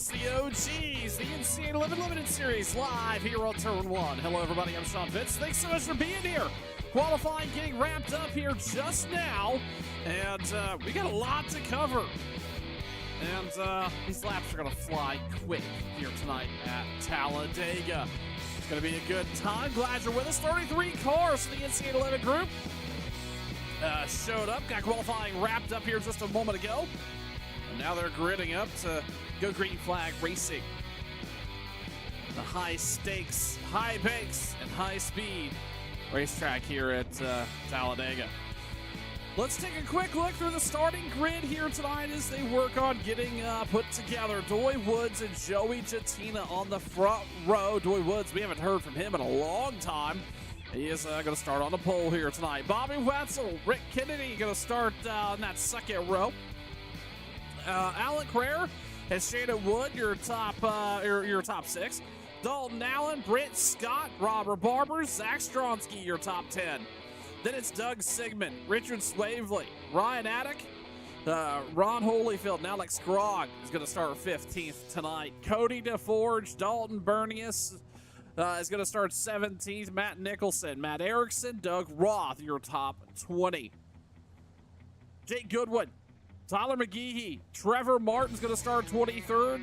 the OGs, the NC811 Limited Series, live here on Turn 1. Hello, everybody. I'm Sean Fitz. Thanks so much for being here. Qualifying getting wrapped up here just now, and we got a lot to cover. And these laps are going to fly quick here tonight at Talladega. It's going to be a good time. Glad you're with us. 33 cars for the NC811 group showed up. Got qualifying wrapped up here just a moment ago. And now they're gridding up to go green flag racing. The high stakes, high banks, and high speed racetrack here at Talladega. Let's take a quick look through the starting grid here tonight as they work on getting put together. Doy Woods and Joey Jatina on the front row. Doy Woods, we haven't heard from him in a long time. He is going to start on the pole here tonight. Bobby Wetzel, Rick Kennedy going to start in that second row. Alan Crare and Shannon Wood, your top six. Dalton Allen, Britt Scott, Robert Barber, Zach Stronsky, your top 10. Then it's Doug Sigmund, Richard Swavely, Ryan Attic, Ron Holyfield, and Alex Scrogg is going to start 15th tonight. Cody DeForge, Dalton Bernius is going to start 17th. Matt Nicholson, Matt Erickson, Doug Roth, your top 20. Jake Goodwin, Tyler McGeehee, Trevor Martin's going to start 23rd.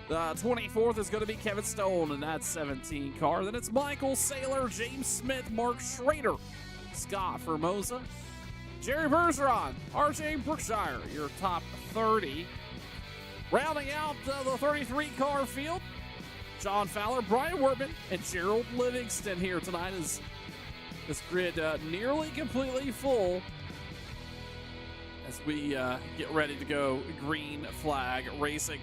24th is going to be Kevin Stone in that 17 car. Then it's Michael Saylor, James Smith, Mark Schrader, Scott Formosa, Jerry Bergeron, RJ Brookshire, your top 30. Rounding out the 33 car field, John Fowler, Brian Wortman, and Gerald Livingston here tonight as this grid nearly completely full as we get ready to go green flag racing.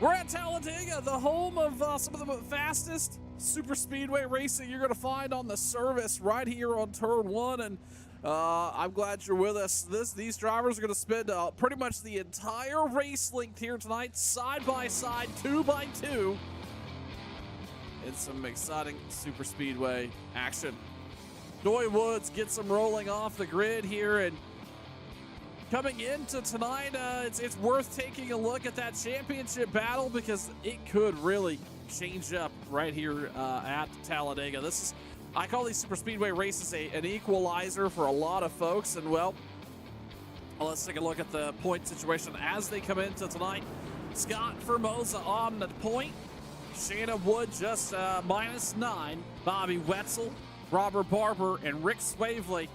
We're at Talladega, the home of some of the fastest super speedway racing you're going to find on the service right here on Turn 1, and I'm glad you're with us. These drivers are going to spend pretty much the entire race length here tonight, side by side, 2x2, in some exciting super speedway action. Doy Woods gets them rolling off the grid here, and coming into tonight, it's worth taking a look at that championship battle because it could really change up right here at Talladega. I call these super speedway races an equalizer for a lot of folks, and well, let's take a look at the point situation as they come into tonight. Scott Formosa on the point, Shannon Wood just -9, Bobby Wetzel, Robert Barber, and Rick Swavely,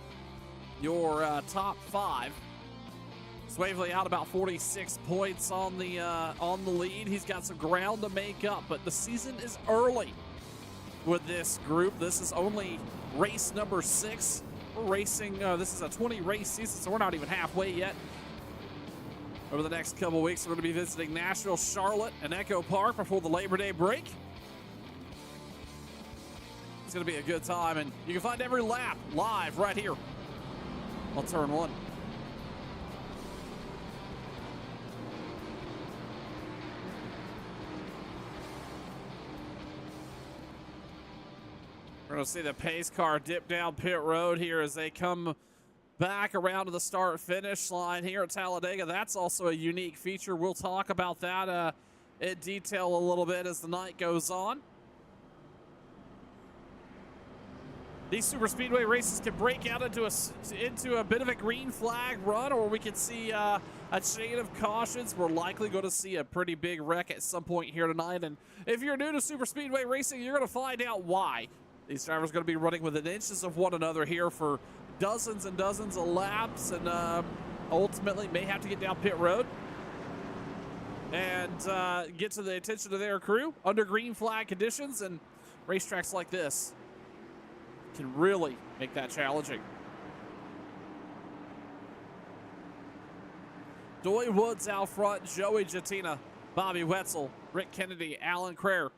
your top 5. Swavely out about 46 points on the lead. He's got some ground to make up, but the season is early with this group. This is only race number 6. We're racing. This is a 20-race season, so we're not even halfway yet. Over the next couple weeks, we're going to be visiting Nashville, Charlotte, and Echo Park before the Labor Day break. It's going to be a good time, and you can find every lap live right here on Turn 1. We're going to see the pace car dip down pit road here as they come back around to the start-finish line here at Talladega. That's also a unique feature. We'll talk about that in detail a little bit as the night goes on. These super speedway races can break out into a bit of a green flag run, or we could see a chain of cautions. We're likely going to see a pretty big wreck at some point here tonight. And if you're new to super speedway racing, you're going to find out why. These drivers are going to be running within inches of one another here for dozens and dozens of laps, and ultimately may have to get down pit road and get to the attention of their crew under green flag conditions. And racetracks like this can really make that challenging. Doy Woods out front, Joey Jatina, Bobby Wetzel, Rick Kennedy, Alan Crare.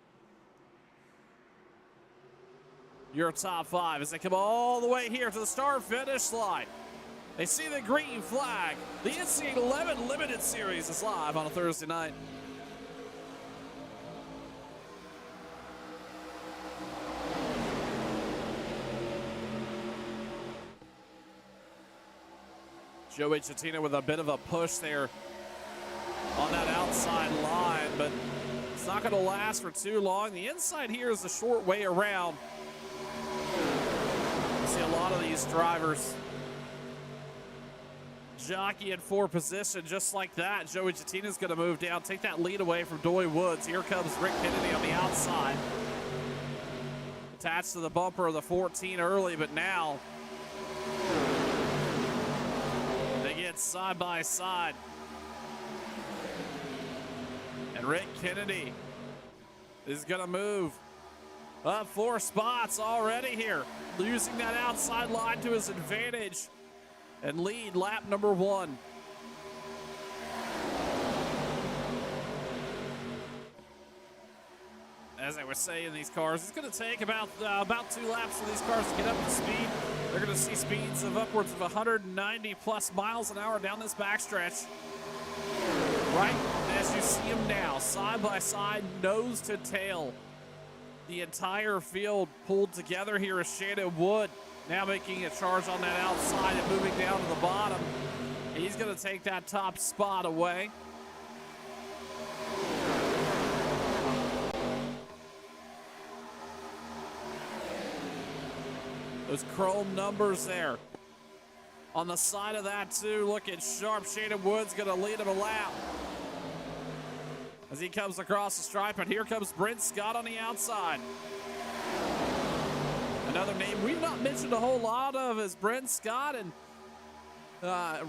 Your top 5 as they come all the way here to the start-finish line. They see the green flag. The NC811 Limited Series is live on a Thursday night. Joey Jatina with a bit of a push there on that outside line, but it's not going to last for too long. The inside here is a short way around. See a lot of these drivers jockeying for position just like that. Joey Jatina's going to move down, take that lead away from Doy Woods. Here comes Rick Kennedy on the outside. Attached to the bumper of the 14 early, but now they get side by side. And Rick Kennedy is going to move Up 4 spots already here. Using that outside line to his advantage. And lead lap number 1. As I was saying, these cars, it's going to take about 2 laps for these cars to get up to speed. They're going to see speeds of upwards of 190 plus miles an hour down this backstretch. Right as you see them now, side by side, nose to tail. The entire field pulled together here is Shannon Wood. Now making a charge on that outside and moving down to the bottom. He's going to take that top spot away. Those chrome numbers there. On the side of that too, looking sharp. Shannon Wood's gonna lead him a lap as he comes across the stripe, and here comes Brent Scott on the outside. Another name we've not mentioned a whole lot of is Brent Scott, and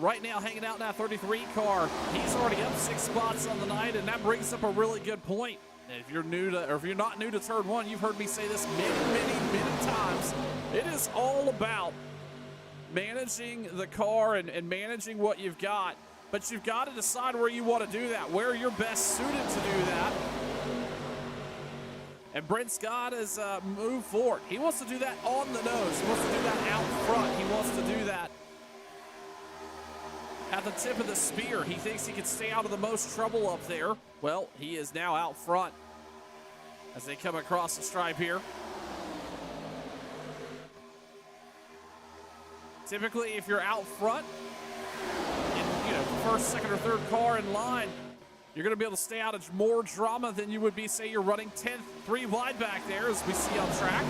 right now hanging out in that 33 car. He's already up 6 spots on the night, and that brings up a really good point. If you're new to, or if you're not new to Turn 1, you've heard me say this many times. It is all about managing the car and managing what you've got, but you've got to decide where you want to do that, where you're best suited to do that. And Brent Scott has moved forward. He wants to do that on the nose. He wants to do that out front. He wants to do that at the tip of the spear. He thinks he can stay out of the most trouble up there. Well, he is now out front as they come across the stripe here. Typically, if you're out front, in, first, second, or third car in line, you're going to be able to stay out of more drama than you would be, say, you're running 10th, 3 wide back there, as we see on track.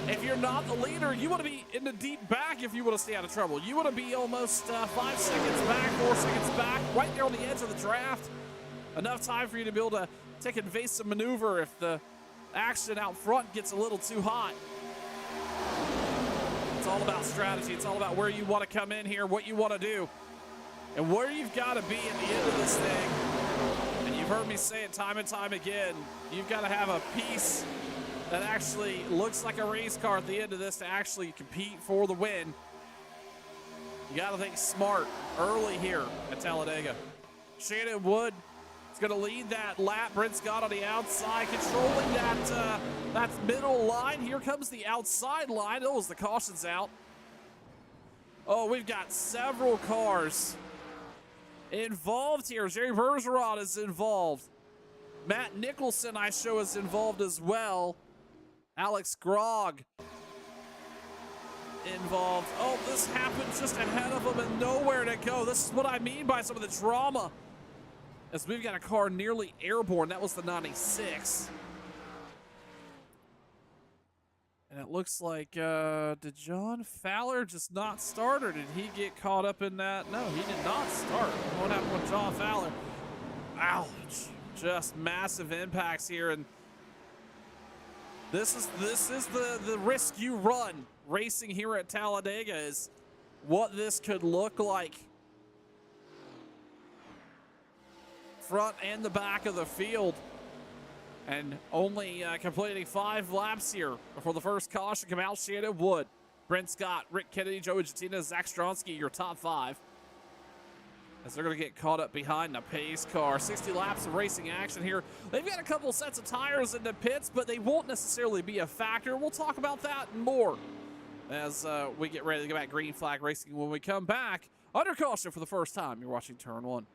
If you're not the leader, you want to be in the deep back if you want to stay out of trouble. You want to be almost 5 seconds back, 4 seconds back, right there on the edge of the draft. Enough time for you to be able to take evasive maneuver if the action out front gets a little too hot. It's all about strategy. It's all about where you want to come in here, what you want to do, and where you've got to be at the end of this thing. And you've heard me say it time and time again. You've got to have a piece that actually looks like a race car at the end of this to actually compete for the win. You got to think smart early here at Talladega. Shannon Wood is going to lead that lap. Brent Scott on the outside, controlling that middle line. Here comes the outside line. Oh, as the caution's out. Oh, we've got several cars involved here. Jerry Bergeron is involved. Matt Nicholson, I show, is involved as well. Alex Grog involved. Oh, this happened just ahead of him and nowhere to go. This is what I mean by some of the drama, as we've got a car nearly airborne. That was the 96. And it looks like, did John Fowler just not start, or did he get caught up in that? No, he did not start. What happened with John Fowler? Ouch. Just massive impacts here, and this is the risk you run racing here at Talladega, is what this could look like. Front and the back of the field. And only completing 5 laps here before the first caution come out. Shannon Wood, Brent Scott, Rick Kennedy, Joey Jatina, Zach Stronsky, your top 5. As they're going to get caught up behind the pace car. 60 laps of racing action here. They've got a couple sets of tires in the pits, but they won't necessarily be a factor. We'll talk about that and more as we get ready to go back green flag racing when we come back. Under caution for the first time, you're watching Turn 1.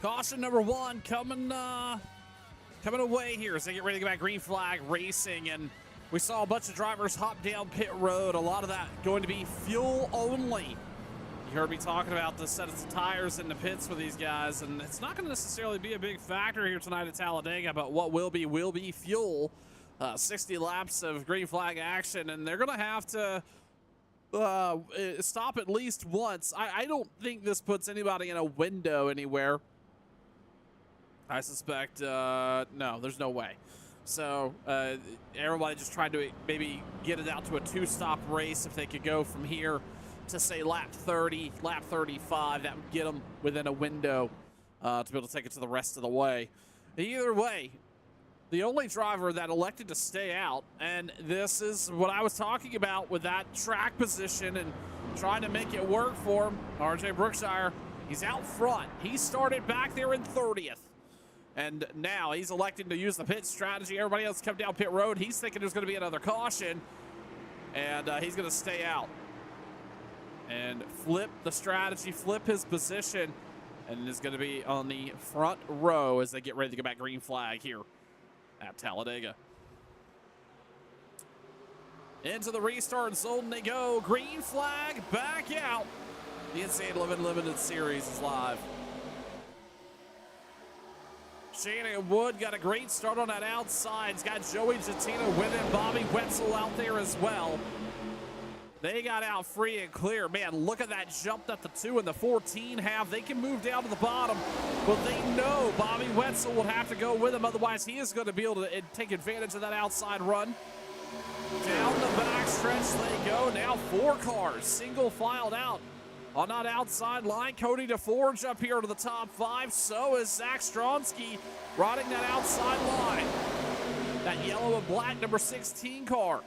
Caution number one coming away here as they get ready to get back green flag racing. And we saw a bunch of drivers hop down pit road. A lot of that going to be fuel only. You heard me talking about the set of tires in the pits for these guys, and it's not going to necessarily be a big factor here tonight at Talladega, but what will be fuel. 60 laps of green flag action, and they're going to have to stop at least once. I don't think this puts anybody in a window anywhere. I suspect, no, there's no way. So everybody just trying to maybe get it out to a 2-stop race. If they could go from here to say lap 30, lap 35, that would get them within a window to be able to take it to the rest of the way. Either way, the only driver that elected to stay out, and this is what I was talking about with that track position and trying to make it work for him, RJ Brookshire, he's out front. He started back there in 30th. And now he's electing to use the pit strategy. Everybody else come down pit road. He's thinking there's going to be another caution, and he's going to stay out and flip the strategy, flip his position, and is going to be on the front row as they get ready to get back green flag here at Talladega. Into the restart zone they go. Green flag back out. The NC811 Limited Series is live. Shannon Wood got a great start on that outside. He's got Joey Jatino with him. Bobby Wetzel out there as well. They got out free and clear. Man, look at that jump that the 2 and the 14 have. They can move down to the bottom, but they know Bobby Wetzel will have to go with him. Otherwise, he is going to be able to take advantage of that outside run. Down the back stretch they go. Now 4 cars single filed out on that outside line. Cody DeForge up here to the top 5. So is Zach Stronsky riding that outside line. That yellow and black number 16 car.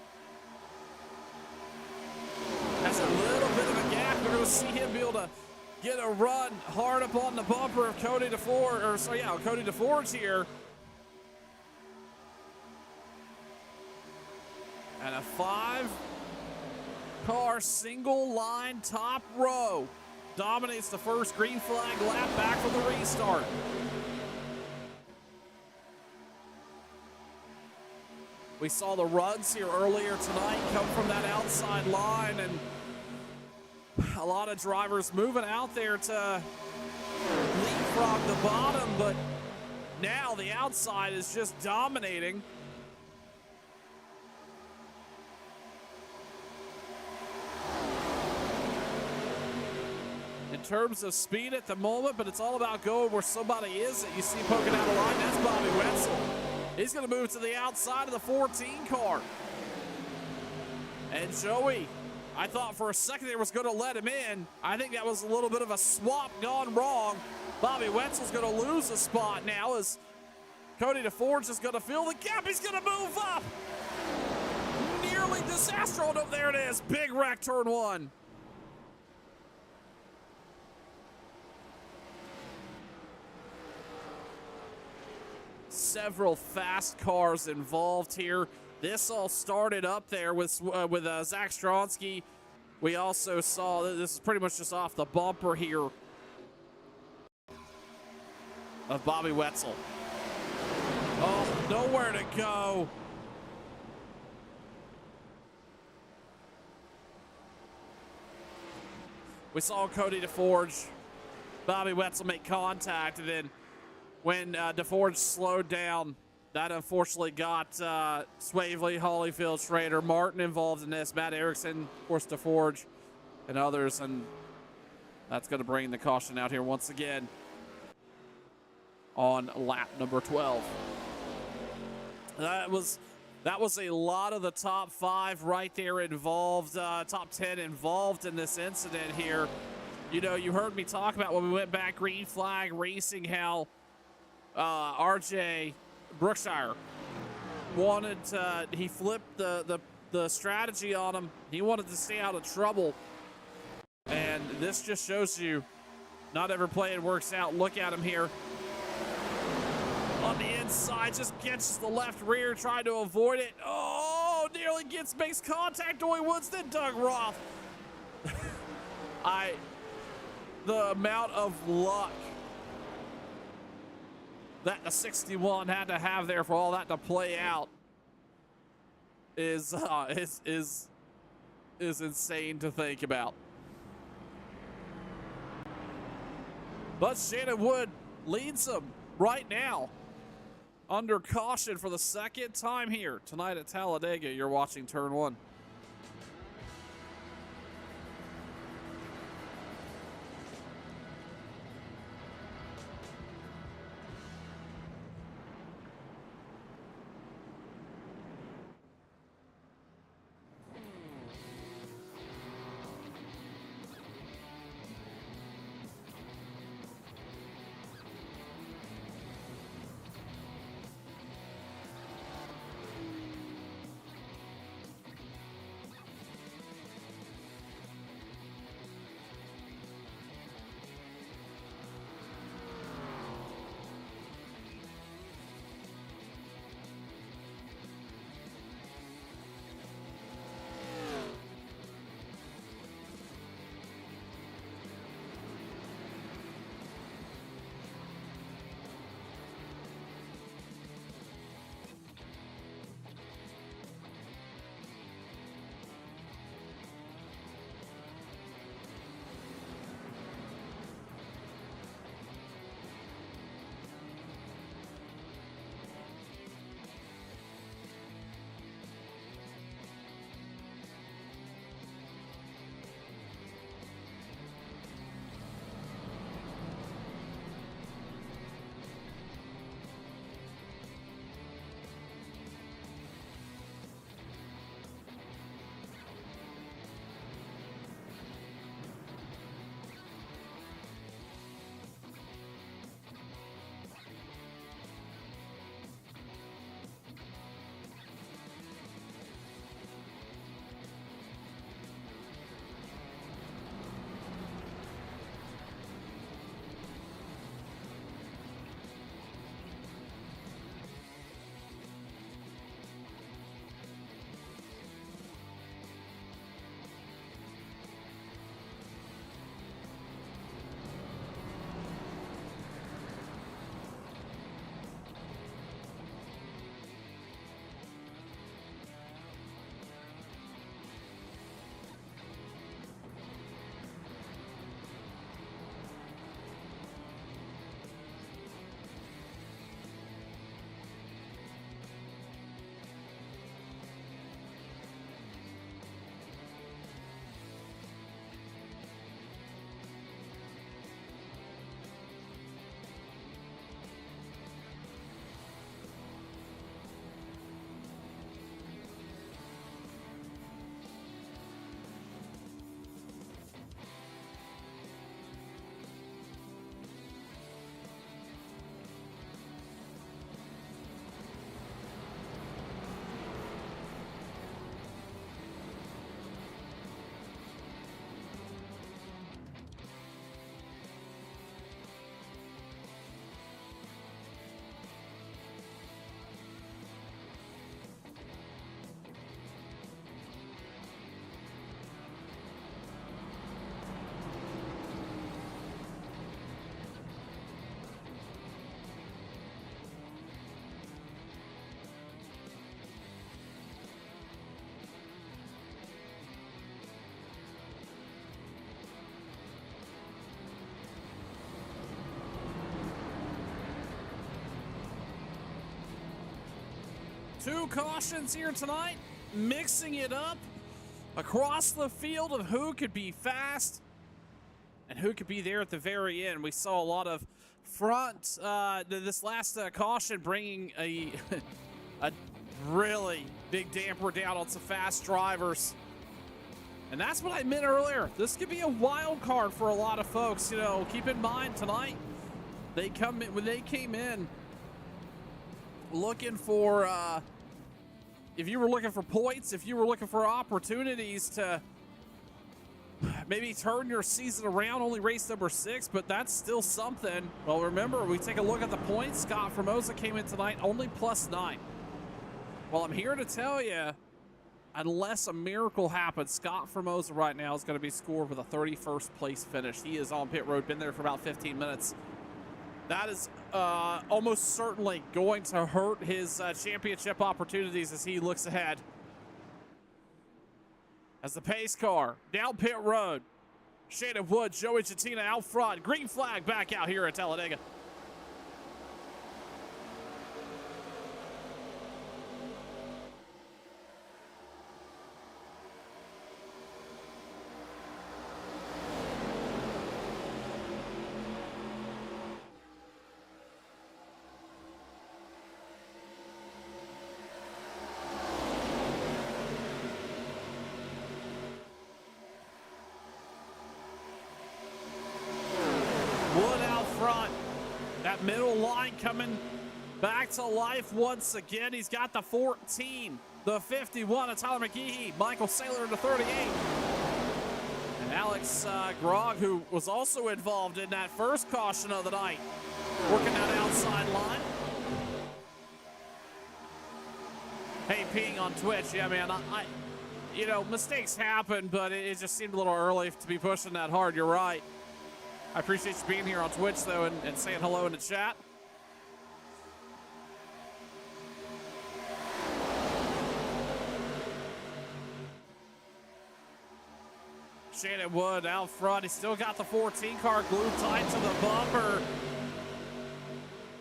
That's a little bit of a gap. We're going to see him be able to get a run hard up on the bumper of Cody DeForge, Cody DeForge here. And a 5-car single line top row dominates the first green flag lap back for the restart. We saw the runs here earlier tonight come from that outside line, and a lot of drivers moving out there to leapfrog the bottom, but now the outside is just dominating. In terms of speed at the moment, but it's all about going where somebody is that you see poking out a line. That's Bobby Wetzel. He's going to move to the outside of the 14 car. And Joey, I thought for a second they was going to let him in. I think that was a little bit of a swap gone wrong. Bobby Wetzel's going to lose a spot now as Cody DeForge is going to fill the gap. He's going to move up. Nearly disaster. Oh, no, there it is. Big wreck, turn 1. Several fast cars involved here. This all started up there with Zach Stronsky. We also saw that this is pretty much just off the bumper here of Bobby Wetzel. Oh, nowhere to go. We saw Cody DeForge, Bobby Wetzel make contact, and then when DeForge slowed down, that unfortunately got Swavely, Holyfield, Schrader, Martin involved in this. Matt Erickson, of course, DeForge, and others, and that's going to bring the caution out here once again on lap number 12. That was a lot of the top 5 right there involved, top 10 involved in this incident here. You know, you heard me talk about when we went back green flag racing how RJ Brookshire wanted to, he flipped the strategy on him. He wanted to stay out of trouble. And this just shows you not every play works out. Look at him here. On the inside, just gets the left rear, trying to avoid it. Oh, nearly makes contact. Dory Woods, then Doug Roth. The amount of luck that the 61 had to have there for all that to play out is insane to think about. But Shannon Wood leads them right now under caution for the second time here tonight at Talladega. You're watching Turn 1. Two cautions here tonight, mixing it up across the field of who could be fast and who could be there at the very end. We saw a lot of front, this last caution bringing a really big damper down on some fast drivers. And that's what I meant earlier. This could be a wild card for a lot of folks. You know, keep in mind tonight, when they came in looking for, if you were looking for points, if you were looking for opportunities to maybe turn your season around, only race number 6, but that's still something. Well, remember, we take a look at the points. Scott Formosa came in tonight only +9. Well, I'm here to tell you, unless a miracle happens, Scott Formosa right now is going to be scored with a 31st place finish. He is on pit road, been there for about 15 minutes. That is almost certainly going to hurt his championship opportunities as he looks ahead. As the pace car down pit road, Shannon Wood, Joey Chatina out front. Green flag back out here at Talladega. Wood out front. That middle line coming back to life once again. He's got the 14, the 51 of Tyler McGehee, Michael Saylor in the 38. And Alex Grog, who was also involved in that first caution of the night, working that outside line. Hey, Ping on Twitch. Yeah, man, you know, mistakes happen, but it just seemed a little early to be pushing that hard. You're right. I appreciate you being here on Twitch, though, and saying hello in the chat. Shannon Wood out front. He's still got the 14 car glued tight to the bumper.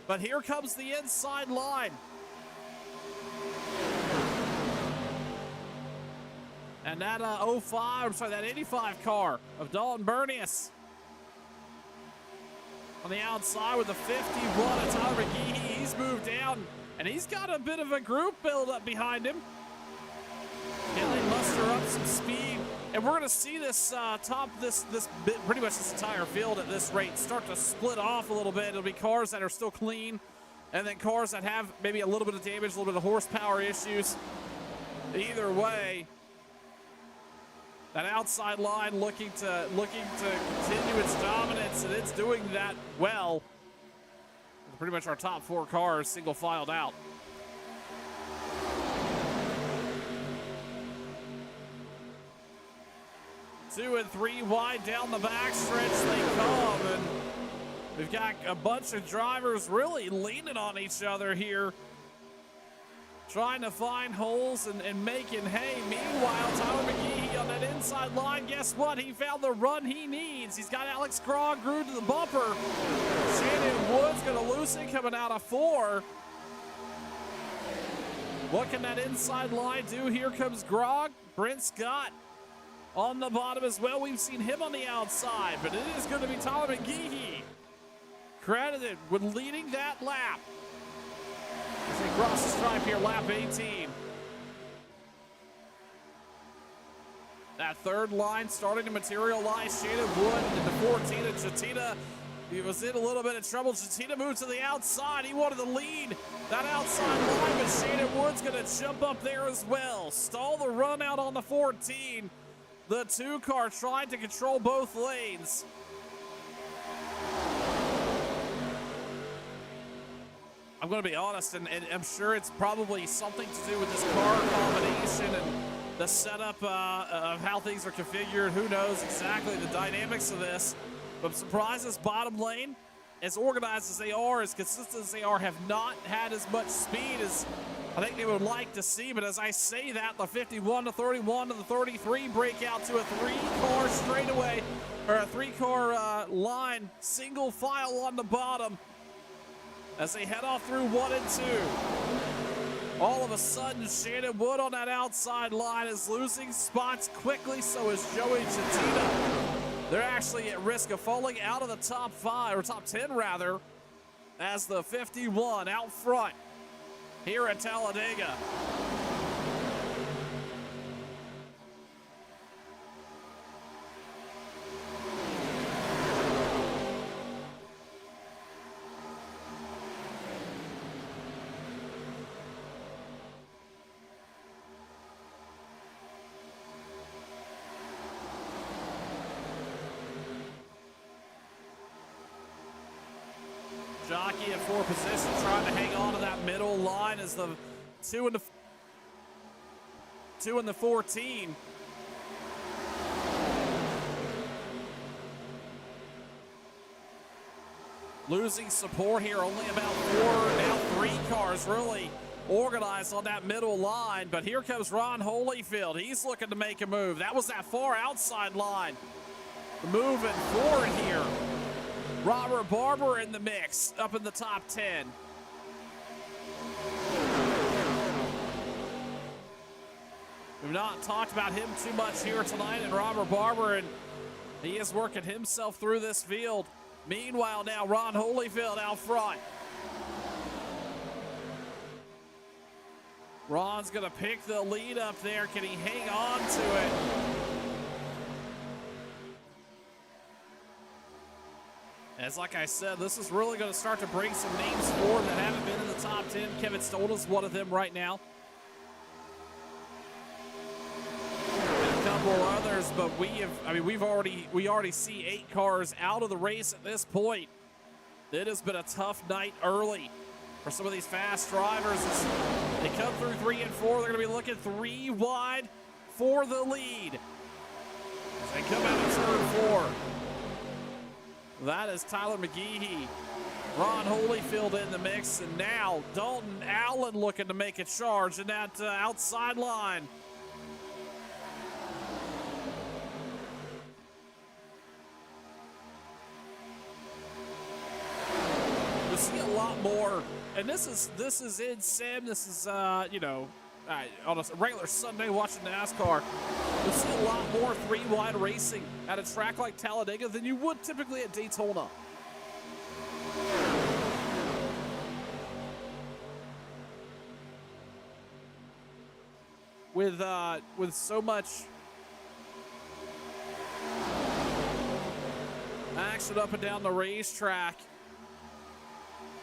But here comes the inside line. And that that 85 car of Dalton Bernius on the outside with the 51 of Tyler McGehee. He's moved down, and he's got a bit of a group build up behind him. Can they muster up some speed? And we're going to see this pretty much this entire field at this rate start to split off a little bit. It'll be cars that are still clean, and then cars that have maybe a little bit of damage, a little bit of horsepower issues. Either way, that outside line looking to continue its dominance, and it's doing that well. Pretty much our top four cars single filed out. Two and three wide down the backstretch they come, and we've got a bunch of drivers really leaning on each other here, trying to find holes and making hay. Meanwhile, Tyler McGehee on that inside line, guess what? He found the run he needs. He's got Alex Grog glued to the bumper. Shannon Wood's going to lose it coming out of 4. What can that inside line do? Here comes Grog. Brent Scott on the bottom as well. We've seen him on the outside, but it is going to be Tyler McGehee credited with leading that lap. As they cross the stripe here, lap 18. That third line starting to materialize. Shannon Wood in the 14 and Chatina. He was in a little bit of trouble. Chatina moved to the outside. He wanted to lead that outside line, but Shannon Wood's going to jump up there as well. Stall the run out on the 14. The 2 car tried to control both lanes. I'm going to be honest, and I'm sure it's probably something to do with this car combination and the setup of how things are configured. Who knows exactly the dynamics of this? But I'm surprised this bottom lane, as organized as they are, as consistent as they are, have not had as much speed as I think they would like to see. But as I say that, the 51 to 31 to the 33 break out to a 3-car straightaway, or a 3-car line, single file on the bottom, as they head off through 1 and 2. All of a sudden, Shannon Wood on that outside line is losing spots quickly, so is Joey Chatina. They're actually at risk of falling out of the top 5, or top 10 rather, as the 51 out front here at Talladega. Jockey at 4 position, trying to hang on to that middle line as the 2 and the 14. losing support here. Only about 4, now 3 cars really organized on that middle line. But here comes Ron Holyfield. He's looking to make a move. That was that far outside line. Moving forward here. Robert Barber in the mix, up in the top 10. We've not talked about him too much here tonight, and Robert Barber, and he is working himself through this field. Meanwhile, now Ron Holyfield out front. Ron's gonna pick the lead up there. Can he hang on to it? As like I said, this is really gonna start to bring some names forward that haven't been in the top 10. Kevin Stolta's one of them right now. Couple others, but we already see 8 cars out of the race at this point. It has been a tough night early for some of these fast drivers. As they come through 3 and 4, they're going to be looking 3 wide for the lead as they come out of turn 4. That is Tyler McGeehee, Ron Holyfield in the mix, and now Dalton Allen looking to make a charge in that outside line. See a lot more, and this is in sim. This is on a regular Sunday watching NASCAR. You'll see a lot more 3 wide racing at a track like Talladega than you would typically at Daytona. With so much action up and down the racetrack.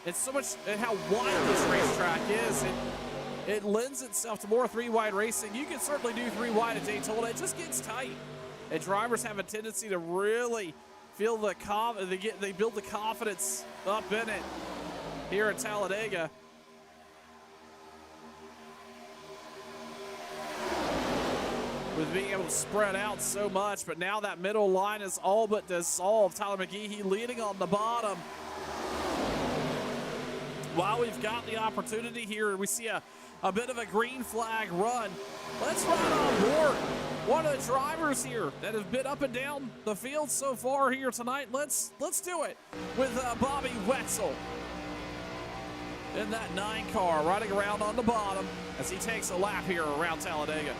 It's so much, and how wide this racetrack is, it lends itself to more 3 wide racing. You can certainly do 3 wide at Daytona. It just gets tight, and drivers have a tendency to really feel the they build the confidence up in it here at Talladega. With being able to spread out so much, but now that middle line is all but dissolved. Tyler McGeehee leading on the bottom. While we've got the opportunity here, we see a bit of a green flag run. Let's run on board one of the drivers here that have been up and down the field so far here tonight. Let's do it with Bobby Wetzel in that 9 car, riding around on the bottom as he takes a lap here around Talladega.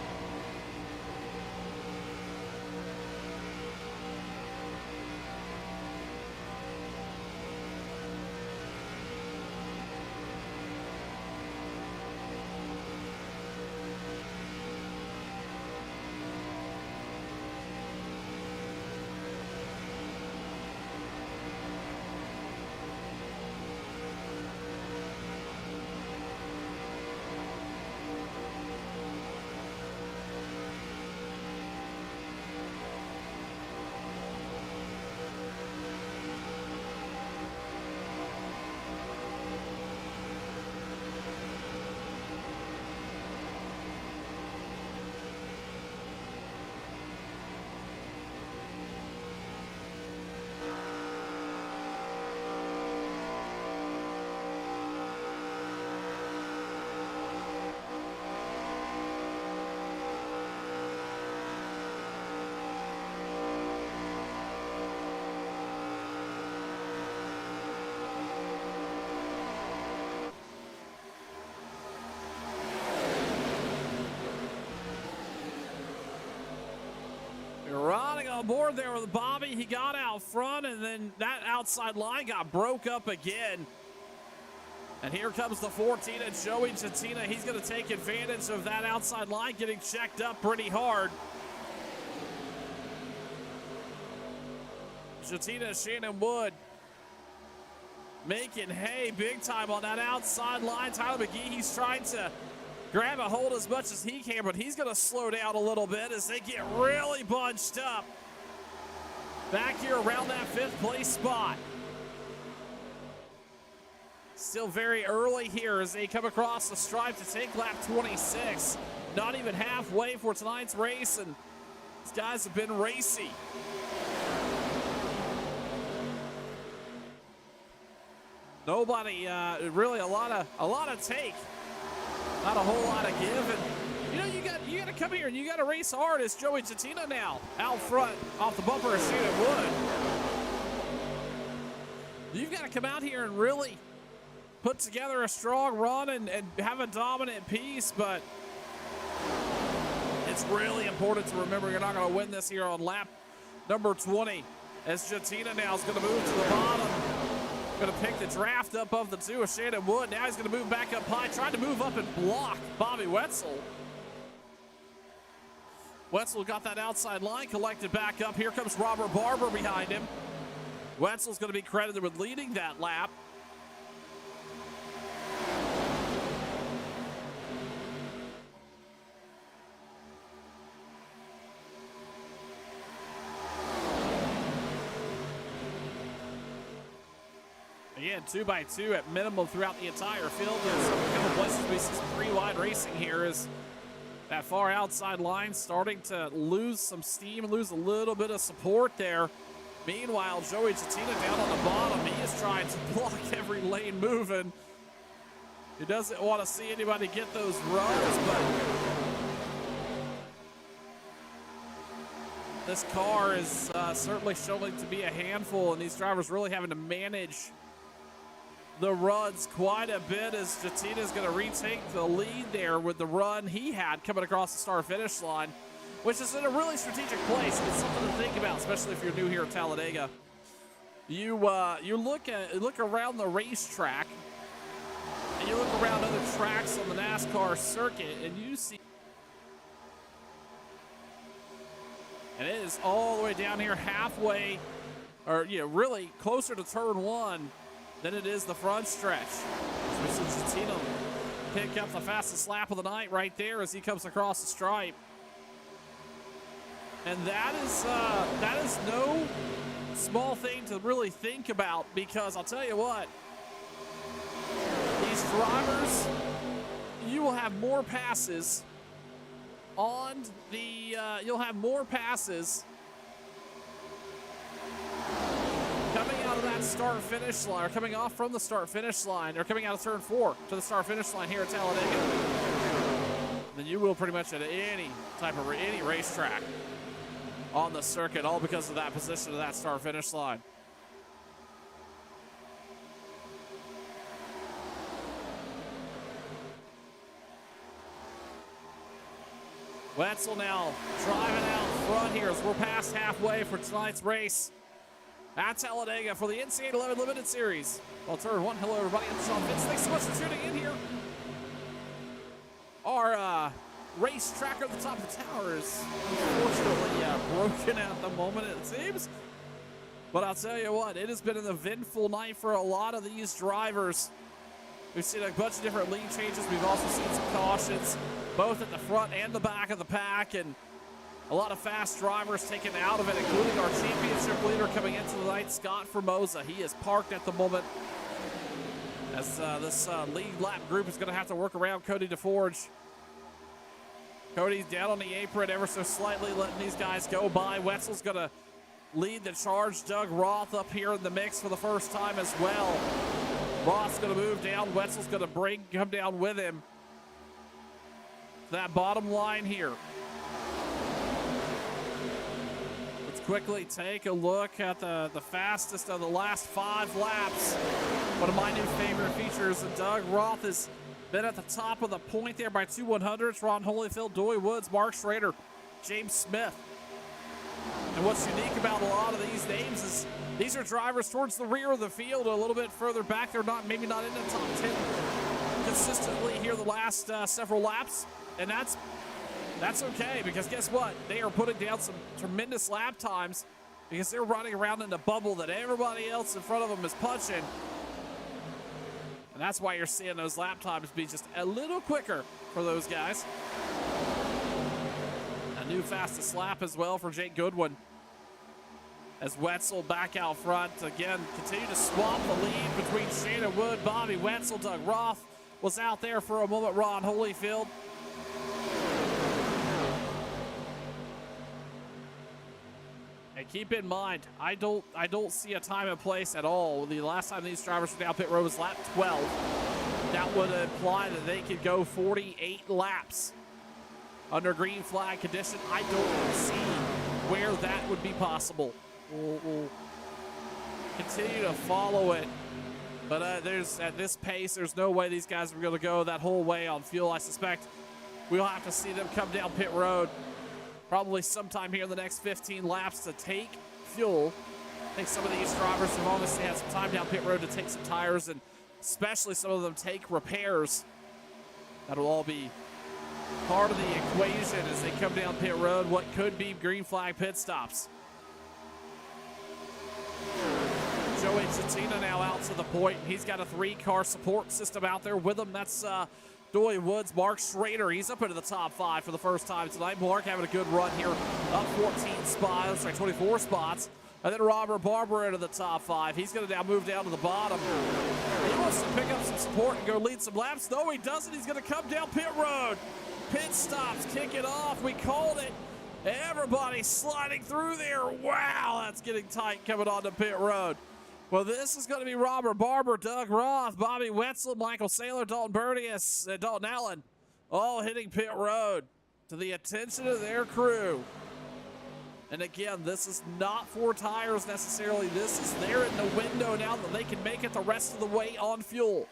Riding on board there with Bobby, he got out front, and then that outside line got broke up again. And here comes the 14 and Joey Chatina. He's going to take advantage of that outside line getting checked up pretty hard. Chatina, Shannon Wood making hay big time on that outside line. Tyler McGee, he's trying to grab a hold as much as he can, but he's going to slow down a little bit as they get really bunched up back here around that 5th place spot. Still very early here as they come across the stripe to take lap 26. Not even halfway for tonight's race, and these guys have been racy. Nobody, really a lot of take, not a whole lot of give. And you know, you got to come here and you got to race hard. It's Joey Cetino now out front off the bumper of Shannon Wood. You've got to come out here and really put together a strong run and have a dominant piece, but it's really important to remember you're not going to win this here on lap number 20, as Cetino now is going to move to the bottom. Going to pick the draft up of the two of Shannon Wood. Now he's going to move back up high, trying to move up and block Bobby Wetzel. Wetzel got that outside line collected back up. Here comes Robert Barber behind him. Wetzel's going to be credited with leading that lap. Again, 2x2 at minimum throughout the entire field. There's a couple places we see some three-wide racing here as that far outside line starting to lose some steam, lose a little bit of support there. Meanwhile, Joey Cetino down on the bottom. He is trying to block every lane moving. He doesn't want to see anybody get those runs, but this car is certainly showing to be a handful, and these drivers really having to manage the runs quite a bit as Cetino's going to retake the lead there with the run he had coming across the start-finish line, which is in a really strategic place. It's something to think about, especially if you're new here at Talladega. You look around the racetrack, and you look around other tracks on the NASCAR circuit, and you see, and it is all the way down here halfway, or really closer to turn one than it is the front stretch. We see Cetino pick up the fastest lap of the night right there as he comes across the stripe. And that is no small thing to really think about, because I'll tell you what, these drivers, you will have more passes on the, you'll have more passes coming out of that start-finish line, or coming off from the start-finish line, or coming out of turn 4 to the start-finish line here at Talladega, than you will pretty much at any type of any racetrack on the circuit, all because of that position of that start-finish line. Wetzel now driving out front here as we're past halfway for tonight's race at Talladega for the NC811 Limited Series. Well, turn 1, hello everybody, I'm Sean Fitz. Thanks so much for tuning in here. Our race tracker at the top of the tower is unfortunately broken at the moment, it seems. But I'll tell you what, it has been an eventful night for a lot of these drivers. We've seen a bunch of different lead changes. We've also seen some cautions, both at the front and the back of the pack, and a lot of fast drivers taken out of it, including our championship leader coming into the night, Scott Formosa. He is parked at the moment as this lead lap group is going to have to work around Cody DeForge. Cody's down on the apron ever so slightly, letting these guys go by. Wetzel's going to lead the charge. Doug Roth up here in the mix for the first time as well. Roth's going to move down. Wetzel's going to come down with him. That bottom line here. Let's quickly take a look at the fastest of the last 5 laps. One of my new favorite features, and Doug Roth has been at the top of the point there by 2 100s. Ron Holyfield, Doy Woods, Mark Schrader, James Smith. And what's unique about a lot of these names is these are drivers towards the rear of the field, a little bit further back. They're maybe not in the top 10 consistently here the last several laps. And that's okay, because guess what? They are putting down some tremendous lap times because they're running around in the bubble that everybody else in front of them is punching. And that's why you're seeing those lap times be just a little quicker for those guys. A new fastest lap as well for Jake Goodwin, as Wetzel back out front. Again, continue to swap the lead between Shannon Wood, Bobby Wetzel. Doug Roth was out there for a moment. Ron Holyfield. A And keep in mind, I don't see a time and place at all. The last time these drivers were down pit road was lap 12. That would imply that they could go 48 laps under green flag condition. I don't see where that would be possible. We'll continue to follow it. But at this pace, there's no way these guys are going to go that whole way on fuel. I suspect we'll have to see them come down pit road probably sometime here in the next 15 laps to take fuel. I think some of these drivers have obviously had some time down pit road to take some tires, and especially some of them take repairs. That'll all be part of the equation as they come down pit road, what could be green flag pit stops. Joey Chatina now out to the point. He's got a 3-car support system out there with him. That's Doyle Woods, Mark Schrader. He's up into the top 5 for the first time tonight. Mark having a good run here, up 24 spots. And then Robert Barber into the top 5. He's going to now move down to the bottom. He wants to pick up some support and go lead some laps. No, he doesn't. He's going to come down pit road. Pit stops, kick it off. We called it. Everybody sliding through there. Wow, that's getting tight coming onto pit road. Well, this is going to be Robert Barber, Doug Roth, Bobby Wetzel, Michael Saylor, Dalton Bernius, and Dalton Allen, all hitting pit road to the attention of their crew. And again, this is not 4 tires necessarily. This is there in the window now that they can make it the rest of the way on fuel.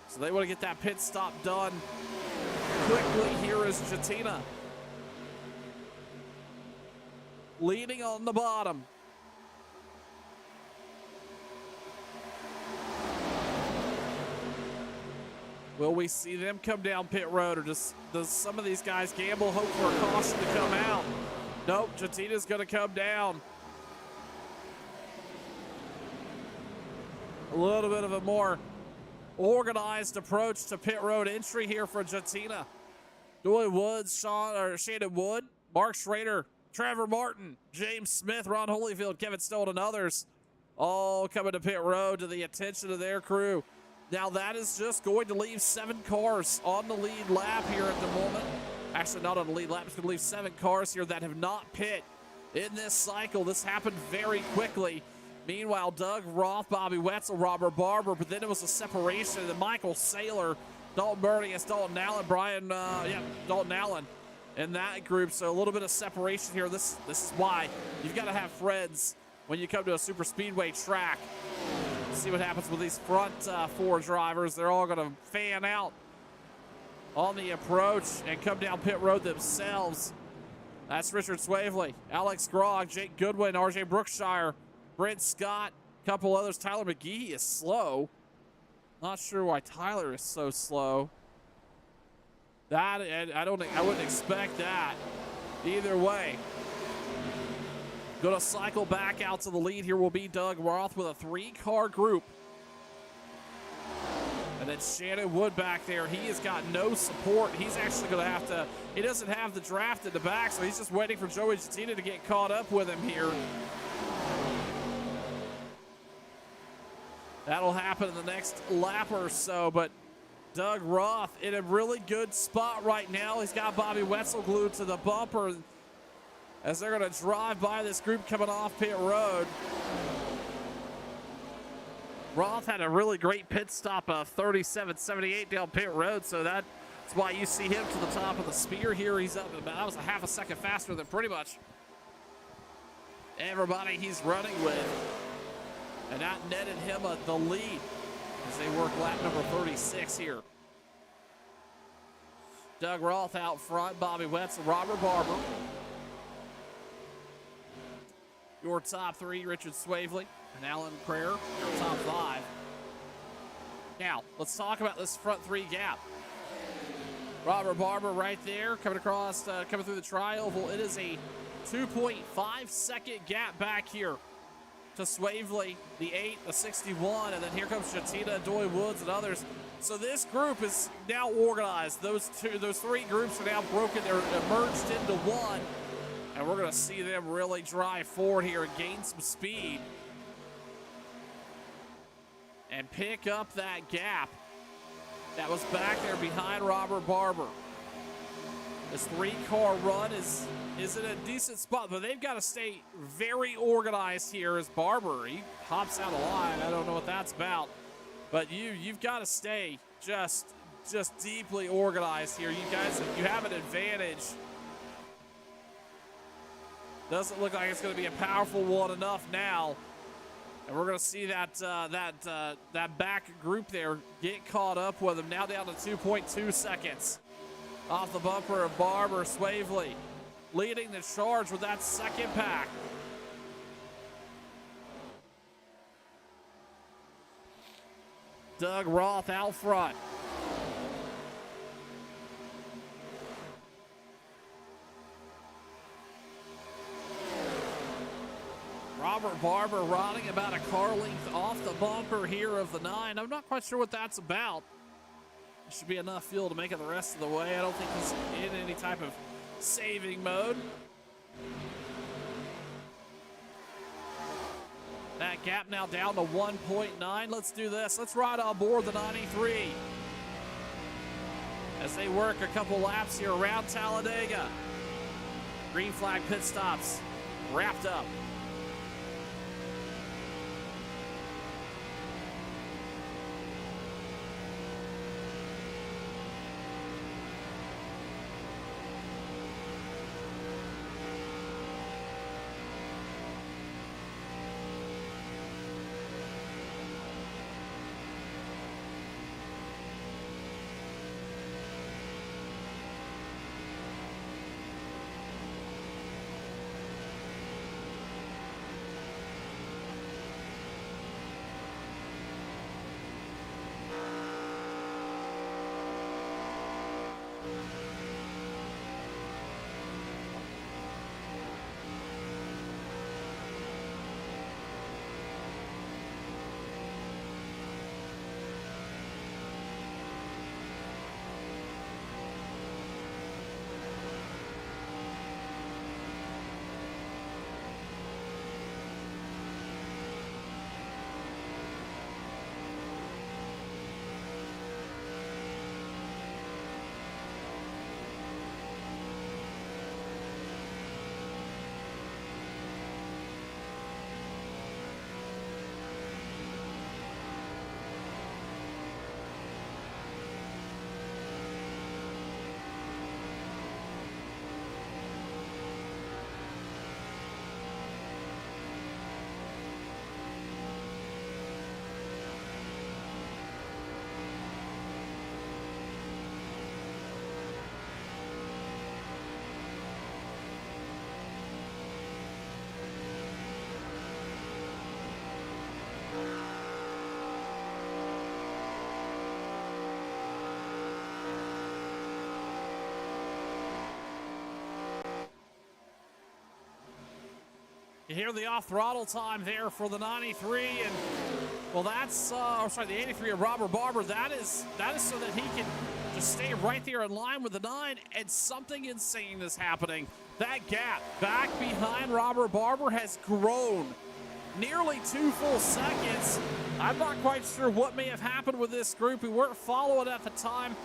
So they want to get that pit stop done quickly. Here is Chatina leading on the bottom. Will we see them come down pit road, or does some of these guys gamble, hope for a caution to come out? Nope, Chatina's going to come down. A little bit of a more organized approach to pit road entry here for Chatina. Doyle Woods, Shannon Wood, Mark Schrader, Trevor Martin, James Smith, Ron Holyfield, Kevin Stone, and others all coming to pit road to the attention of their crew. Now that is just going to leave 7 cars on the lead lap here at the moment. Actually, not on the lead lap. It's going to leave 7 cars here that have not pit in this cycle. This happened very quickly. Meanwhile, Doug Roth, Bobby Wetzel, Robert Barber, but then it was a separation. And Michael Saylor, Dalton Bernius, Dalton Allen, Dalton Allen in that group. So a little bit of separation here. This is why you've got to have friends when you come to a super speedway track. See what happens with these front 4 drivers. They're all going to fan out on the approach and come down pit road themselves. That's Richard Swavely, Alex Grogg, Jake Goodwin, RJ Brookshire, Brent Scott, a couple others. Tyler McGee is slow. Not sure why Tyler is so slow. I wouldn't expect that. Either way, going to cycle back out to the lead here will be Doug Roth with a 3-car group. And then Shannon Wood back there. He has got no support. He's actually going to have to, he doesn't have the draft in the back, so he's just waiting for Joey Chatina to get caught up with him here. That'll happen in the next lap or so, but Doug Roth in a really good spot right now. He's got Bobby Wetzel glued to the bumper as they're going to drive by this group coming off pit road. Roth had a really great pit stop of 37.78 down pit road, so that's why you see him to the top of the spear here. He's up about, that was a half a second faster than pretty much everybody he's running with. And that netted him the lead as they work lap number 36 here. Doug Roth out front, Bobby Wetzel, Robert Barber. Your top 3, Richard Swavely and Alan Prayer, your top 5. Now, let's talk about this front 3 gap. Robert Barber right there, coming across, coming through the tri-oval. It is a 2.5 second gap back here to Swavely, the 8, the 61, and then here comes Chatina, Doyle Woods, and others. So this group is now organized. Those 3 groups are now broken. They're merged into one. And we're going to see them really drive forward here and gain some speed and pick up that gap that was back there behind Robert Barber. This 3-car run is in a decent spot, but they've got to stay very organized here as Barber. He hops out of line. I don't know what that's about. But you've got to stay just deeply organized here. You guys, you have an advantage. Doesn't look like it's going to be a powerful one enough now. And we're going to see that that back group there get caught up with him. Now down to 2.2 seconds. Off the bumper of Barber, Swavely leading the charge with that second pack. Doug Roth out front. Robert Barber riding about a car length off the bumper here of the 9. I'm not quite sure what that's about. There should be enough fuel to make it the rest of the way. I don't think he's in any type of saving mode. That gap now down to 1.9. Let's do this. Let's ride on board the 93 as they work a couple laps here around Talladega. Green flag pit stops wrapped up. You hear the off-throttle time there for the 93, and well, that's sorry, the 83 of Robert Barber. That is so that he can just stay right there in line with the 9, and something insane is happening. That gap back behind Robert Barber has grown nearly 2 full seconds. I'm not quite sure what may have happened with this group. We weren't following at the time.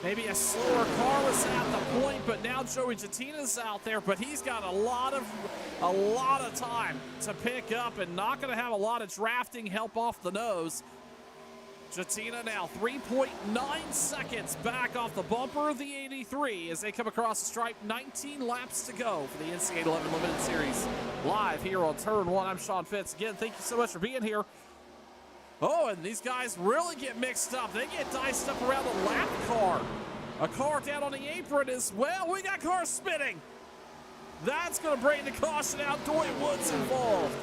Maybe a slower car was at the point, but now Joey Jettina's out there, but he's got a lot of time to pick up and not going to have a lot of drafting help off the nose. Jettina now 3.9 seconds back off the bumper of the 83 as they come across the stripe. 19 laps to go for the NC811 Limited Series. Live here on Turn 1, I'm Sean Fitz. Again, thank you so much for being here. Oh, and these guys really get mixed up. They get diced up around the lap car. A car down on the apron as well. We got cars spinning. That's going to bring the caution out. Doy Woods involved.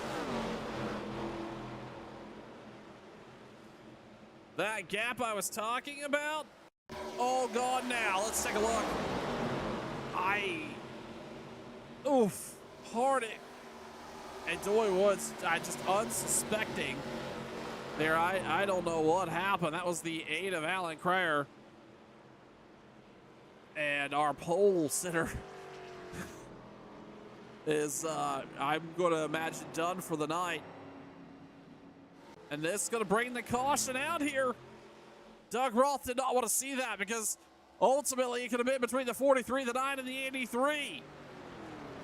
That gap I was talking about, all gone now. Let's take a look. Oof, hard it. And Doy Woods, just unsuspecting. There, I don't know what happened. That was the 8 of Alan Cryer. And our pole sitter is, I'm going to imagine, done for the night. And this is going to bring the caution out here. Doug Roth did not want to see that because Ultimately, it could have been between the 43, the 9, and the 83.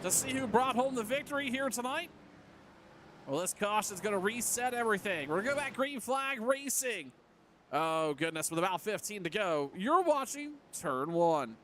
To see who brought home the victory here tonight. Well, this caution is going to reset everything. We're going to go back green flag racing. Oh, goodness, with about 15 to go. You're watching Turn 1.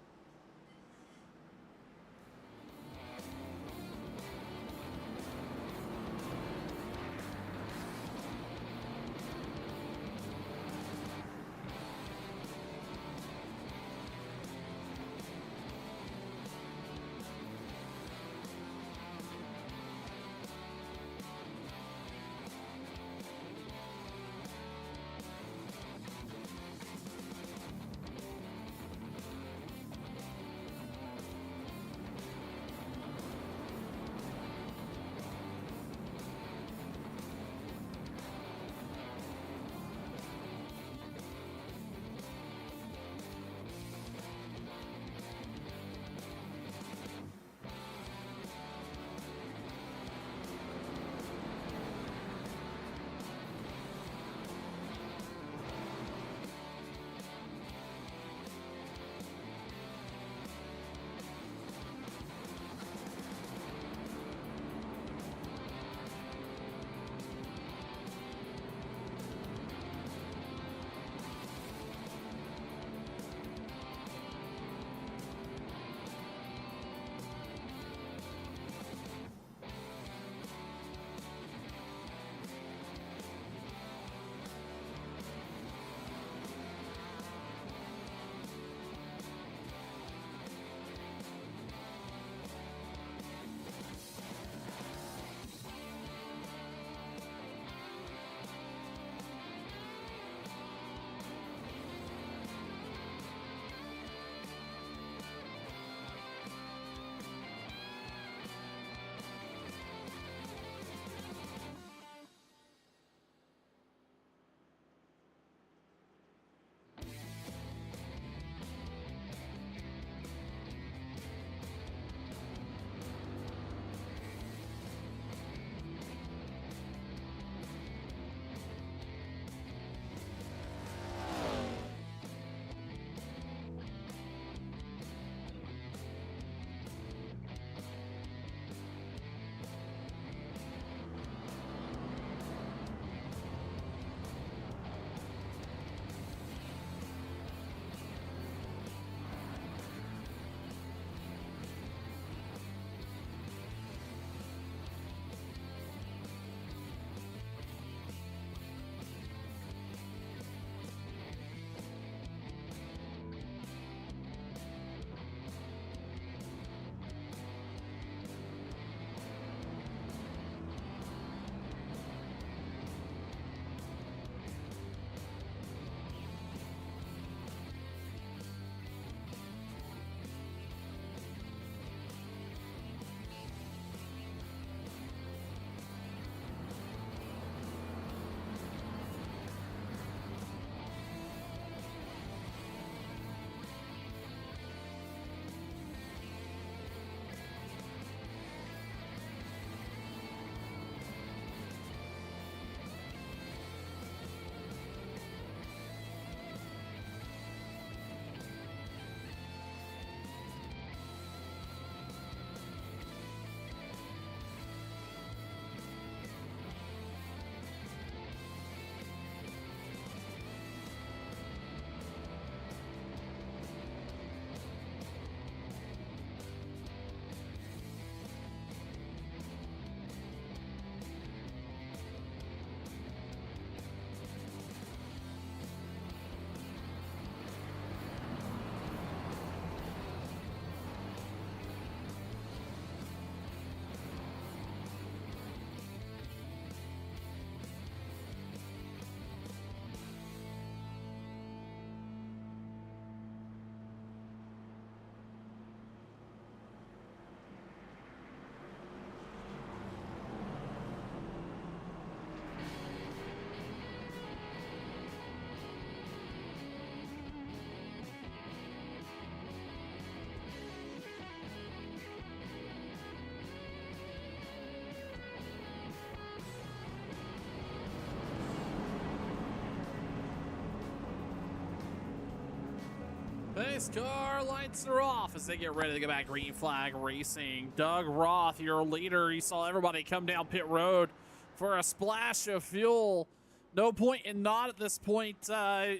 Pace car lights are off as they get ready to go back. Green flag racing. Doug Roth, your leader. You saw everybody come down pit road for a splash of fuel. No point in not at this point.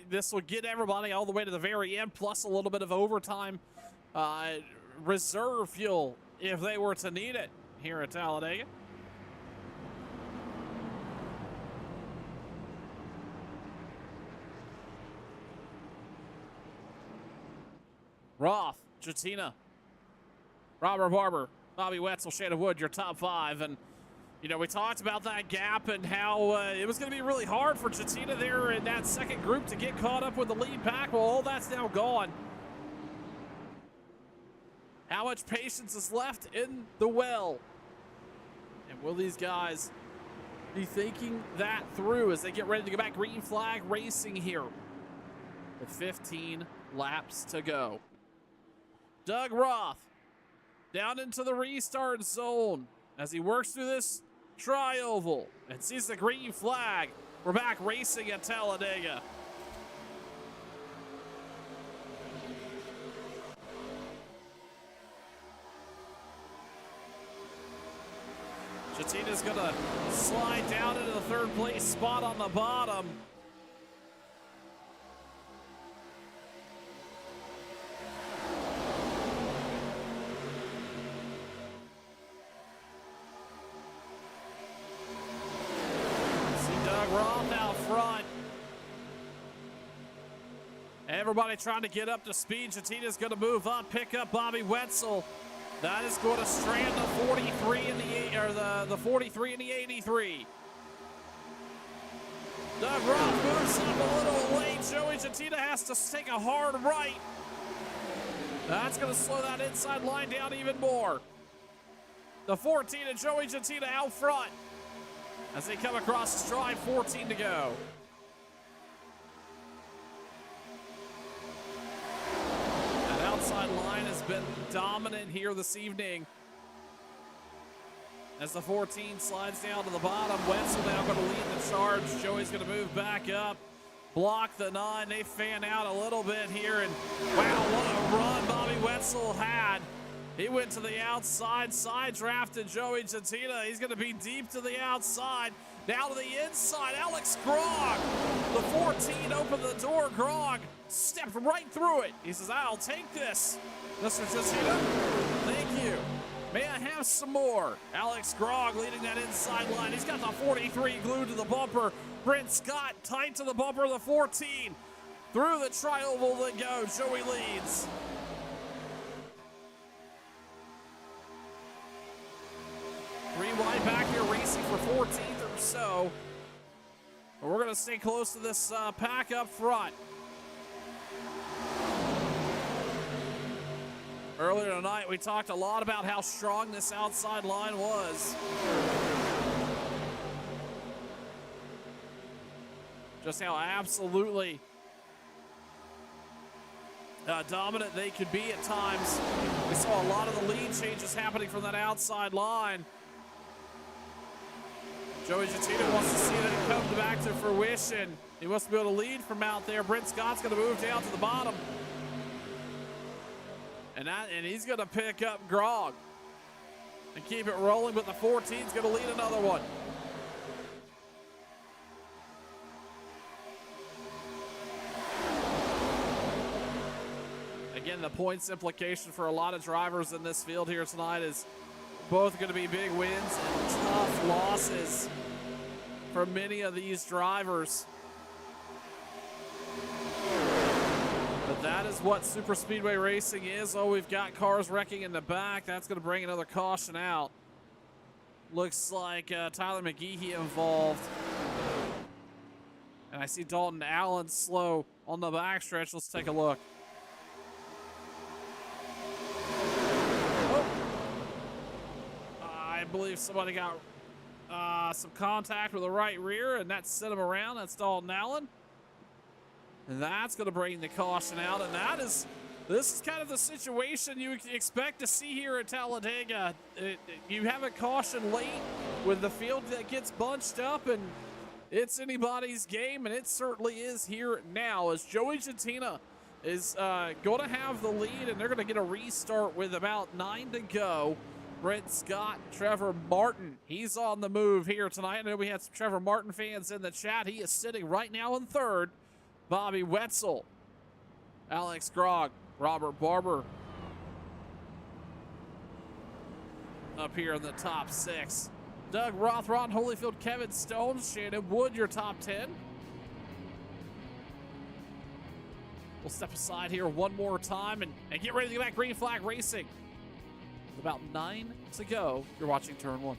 This will get everybody all the way to the very end, plus a little bit of overtime reserve fuel if they were to need it here at Talladega. Roth, Jatina, Robert Barber, Bobby Wetzel, Shannon Wood, your top five. And, you know, we talked about that gap and how it was going to be really hard for Jatina there in that second group to get caught up with the lead pack. Well, all that's now gone. How much patience is left in the well? And will these guys be thinking that through as they get ready to go back? Green flag racing here with 15 laps to go. Doug Roth down into the restart zone as he works through this tri-oval and sees the green flag. We're back racing at Talladega. Jatina's gonna slide down into the third place spot on the bottom. Everybody trying to get up to speed. Jatina's going to move up, pick up Bobby Wetzel. That is going to strand the 43 in the 43 and the 83. Doug Roth moves up a little late. Joey Jatina has to take a hard right. That's going to slow that inside line down even more. The 14 and Joey Jatina out front as they come across the stride. 14 to go. Outside line has been dominant here this evening. As the 14 slides down to the bottom, Wetzel now going to lead the charge. Joey's going to move back up, block the 9. They fan out a little bit here, and wow, what a run Bobby Wetzel had. He went to the outside, side drafted Joey Jatina. He's going to be deep to the outside. Now to the inside, Alex Grog. The 14 opened the door. Grog stepped right through it. He says, I'll take this, Mr. Jatina. Thank you. May I have some more? Alex Grog leading that inside line. He's got the 43 glued to the bumper. Brent Scott tight to the bumper of the 14. Through the tri-oval they go. Joey leads. Three wide back here racing for 14th or so. But we're going to stay close to this pack up front. Earlier tonight, we talked a lot about how strong this outside line was. Just how absolutely dominant they could be at times. We saw a lot of the lead changes happening from that outside line. Joey Jatina wants to see that come back to fruition. He wants to be able to lead from out there. Brent Scott's going to move down to the bottom. And he's going to pick up Grog and keep it rolling, but the 14's going to lead another one. Again, the points implication for a lot of drivers in this field here tonight is both going to be big wins and tough losses for many of these drivers. But that is what super speedway racing is. Oh, we've got cars wrecking in the back. That's going to bring another caution out. Looks like Tyler McGehee involved. And I see Dalton Allen slow on the backstretch. Let's take a look. Oh. I believe somebody got some contact with the right rear, and that sent him around. That's Dalton Allen. And that's going to bring the caution out. And this is kind of the situation you expect to see here at Talladega. You have a caution late with the field that gets bunched up, and it's anybody's game, and it certainly is here now as Joey Jatina is going to have the lead, and they're going to get a restart with about 9 to go. Brent Scott, Trevor Martin, he's on the move here tonight. I know we had some Trevor Martin fans in the chat. He is sitting right now in third. Bobby Wetzel, Alex Grog, Robert Barber up here in the top 6. Doug Roth, Ron Holyfield, Kevin Stone, Shannon Wood, your top 10. We'll step aside here one more time and get ready to get back green flag racing. With about 9 to go, you're watching Turn 1.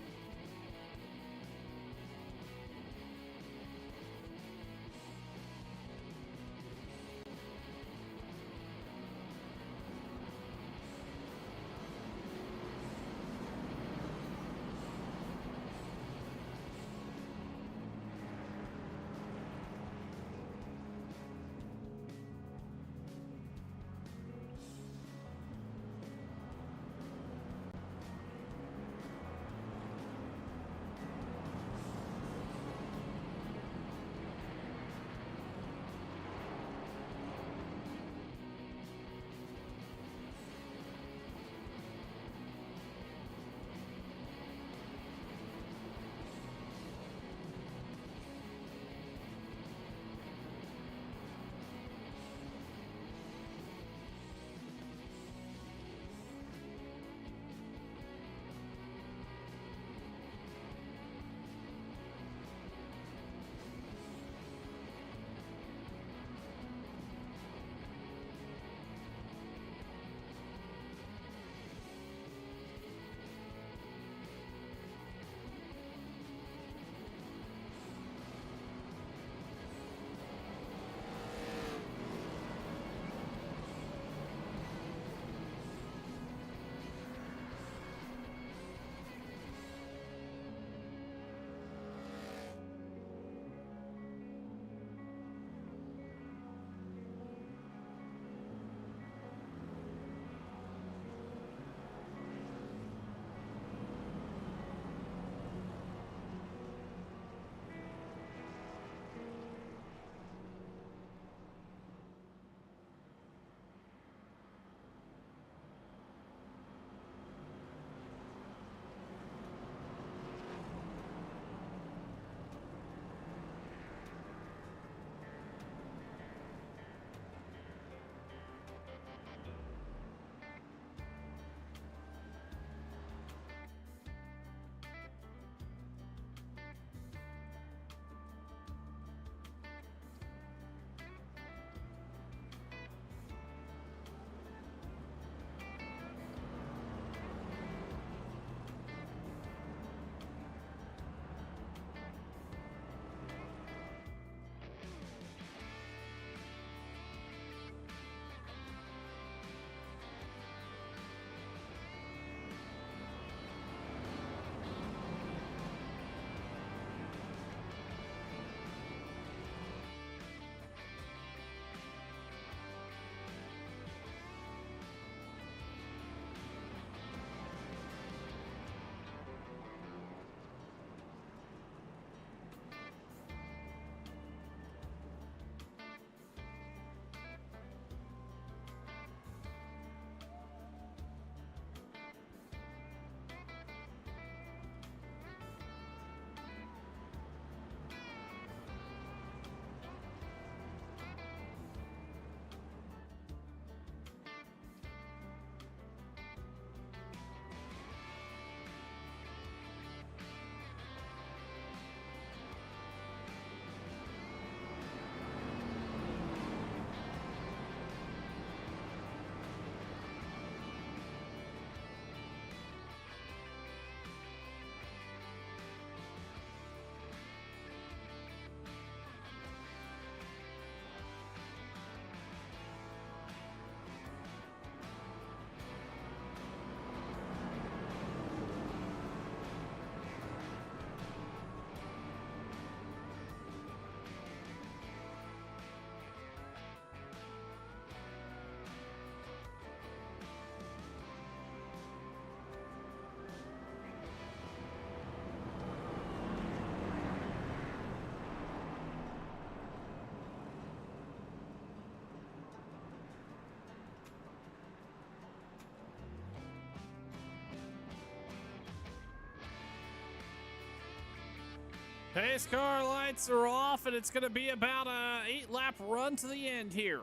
Pace car lights are off, and it's going to be about a 8-lap run to the end here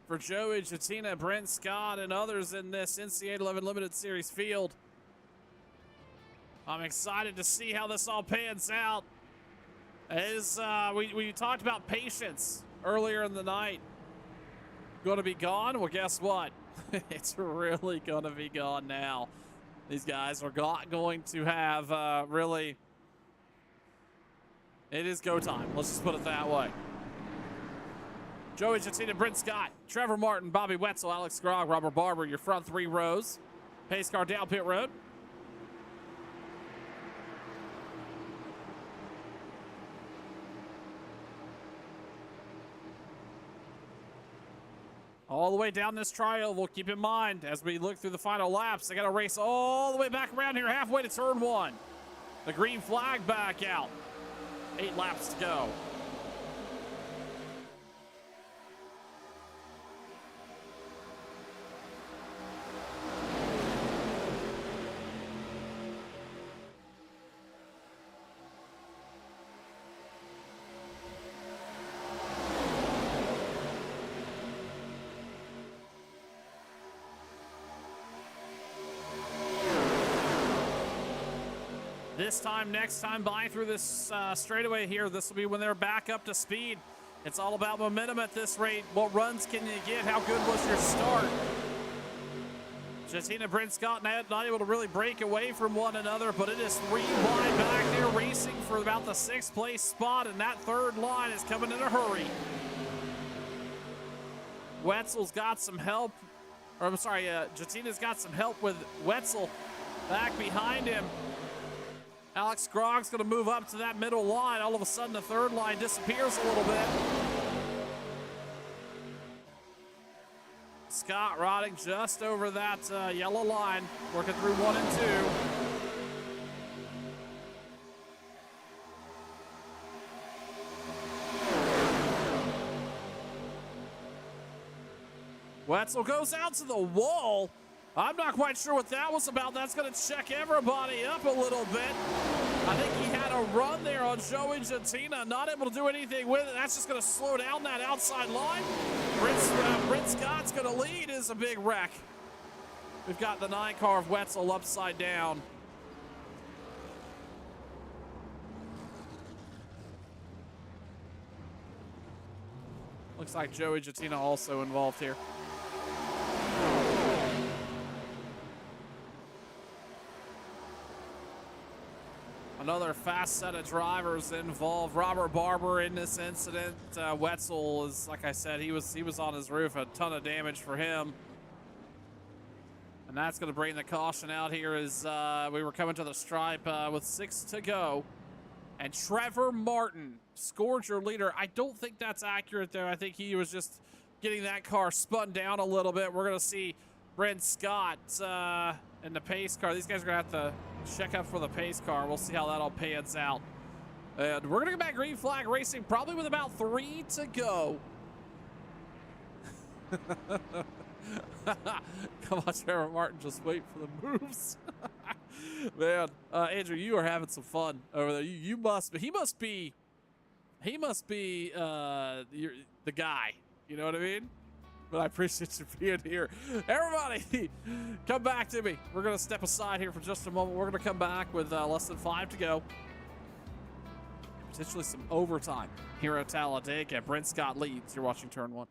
for Joey Jatina, Brent Scott, and others in this NC811 Limited Series field. I'm excited to see how this all pans out. We talked about patience earlier in the night. Going to be gone? Well, guess what? It's really going to be gone now. These guys are going to have really... It is go time. Let's just put it that way. Joey Jatina, Brent Scott, Trevor Martin, Bobby Wetzel, Alex Grog, Robert Barber, your front 3 rows. Pace car down pit road. All the way down this tri-oval, keep in mind, as we look through the final laps, they got to race all the way back around here, halfway to turn 1. The green flag back out. 8 laps to go. This time, next time by through this straightaway here, this will be when they're back up to speed. It's all about momentum at this rate. What runs can you get? How good was your start? Jatina, Brent Scott not able to really break away from one another, but it is 3 wide back there racing for about the 6th place spot, and that 3rd line is coming in a hurry. Wetzel's got some help, or I'm sorry, Jatina's got some help with Wetzel back behind him. Alex Grog's going to move up to that middle line. All of a sudden, the 3rd line disappears a little bit. Scott riding just over that yellow line, working through 1 and 2. Wetzel goes out to the wall. I'm not quite sure what that was about. That's going to check everybody up a little bit. I think he had a run there on Joey Jatina, not able to do anything with it. That's just going to slow down that outside line. Brent Scott's going to lead. Is a big wreck. We've got the 9 car of Wetzel upside down. Looks like Joey Jatina also involved here. Another fast set of drivers involved. Robert Barber in this incident. Wetzel is, like I said, he was on his roof. A ton of damage for him. And that's going to bring the caution out here as we were coming to the stripe with 6 to go. And Trevor Martin scored your leader. I don't think that's accurate, though. I think he was just getting that car spun down a little bit. We're going to see Brent Scott in the pace car. These guys are going to have to check up for the pace car. We'll see how that all pans out. And we're going to go back green flag racing probably with about 3 to go. Come on, Trevor Martin, just wait for the moves. Man, Andrew, you are having some fun over there. You must, he must be the guy. You know what I mean? But I appreciate you being here. Everybody, come back to me. We're going to step aside here for just a moment. We're going to come back with less than 5 to go. Potentially some overtime here at Talladega. Brent Scott leads. You're watching Turn 1.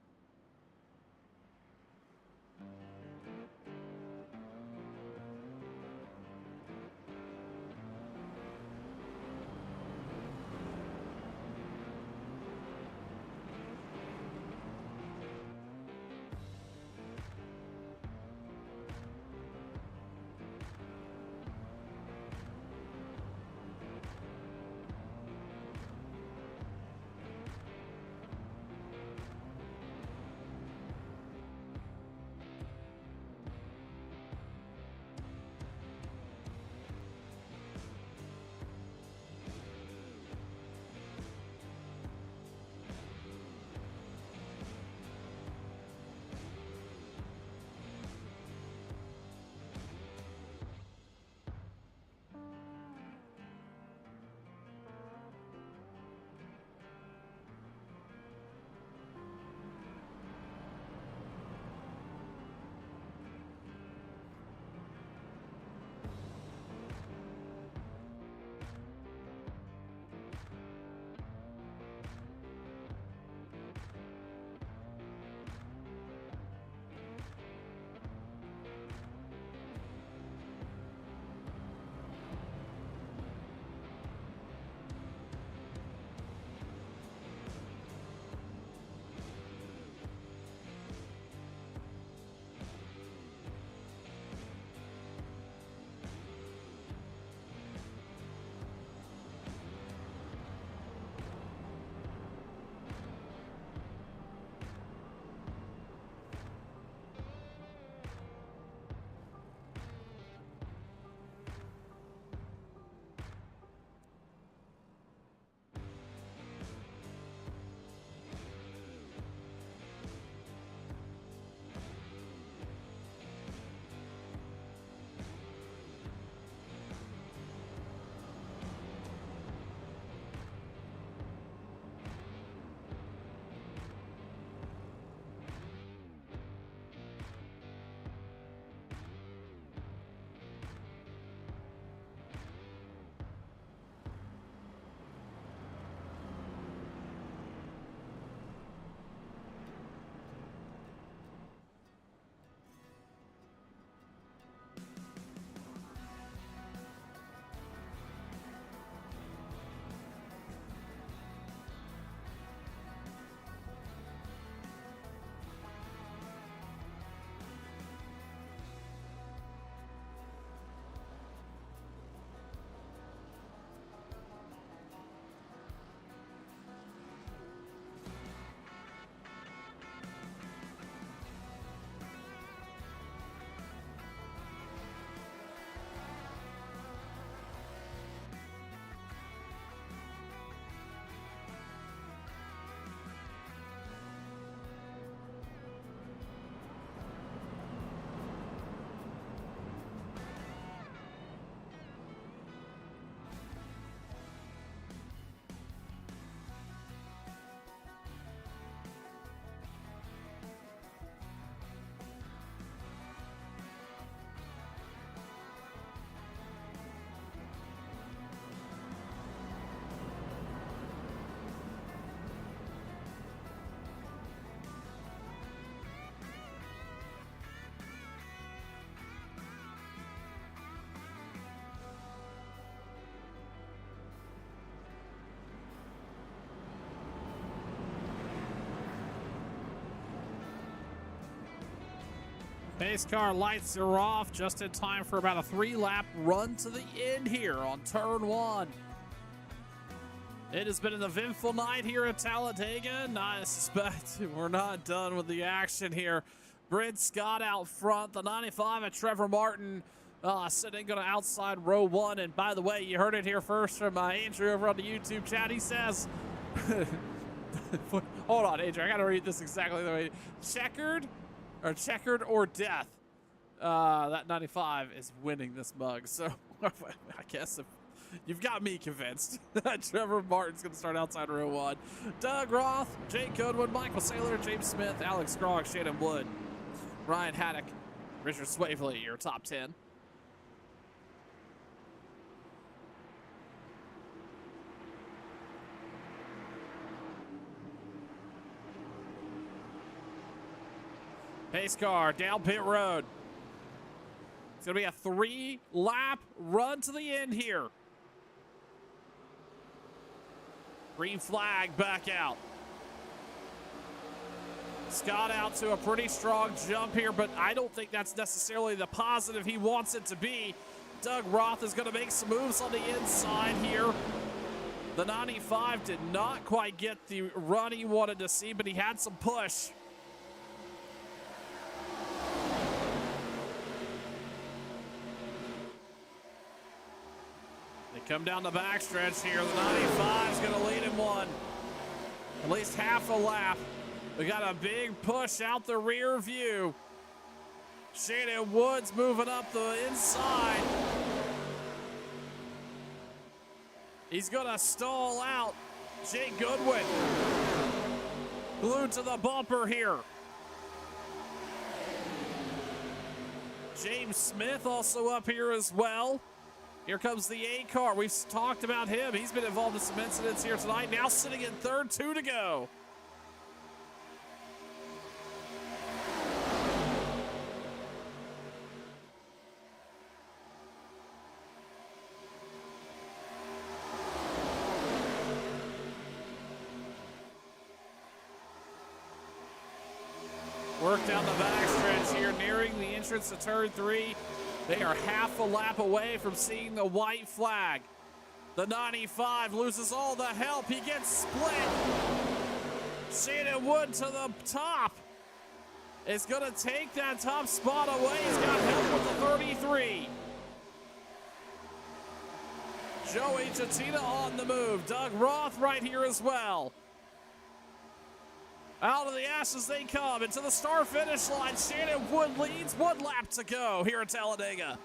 Pace car lights are off just in time for about a 3-lap run to the end here on turn 1. It has been an eventful night here at Talladega, and I suspect we're not done with the action here. Brent Scott out front, the 95 at Trevor Martin sitting on outside row 1. And by the way, you heard it here first from Andrew over on the YouTube chat. He says, hold on, Andrew, I gotta read this exactly the way. Checkered or death. That 95 is winning this mug. So I guess if you've got me convinced. Trevor Martin's going to start outside row 1. Doug Roth, Jake Goodwin, Michael Saylor, James Smith, Alex Grog, Shannon Wood, Ryan Haddock, Richard Swavely, your top 10. Pace car down pit road. It's going to be a 3-lap run to the end here. Green flag back out. Scott out to a pretty strong jump here, but I don't think that's necessarily the positive he wants it to be. Doug Roth is going to make some moves on the inside here. The 95 did not quite get the run he wanted to see, but he had some push. Come down the backstretch here. The 95 is going to lead him one. At least half a lap. We got a big push out the rear view. Shannon Woods moving up the inside. He's going to stall out Jake Goodwin. Glued to the bumper here. James Smith also up here as well. Here comes the 8 car. We've talked about him. He's been involved in some incidents here tonight. Now sitting in third, 2 to go. Work down the backstretch here, nearing the entrance to turn 3. They are half a lap away from seeing the white flag. The 95 loses all the help. He gets split. Shannon Wood to the top. Is going to take that top spot away. He's got help with the 33. Joey Chatina on the move. Doug Roth right here as well. Out of the ashes they come into the start finish line. Shannon Wood leads, 1 lap to go here at Talladega.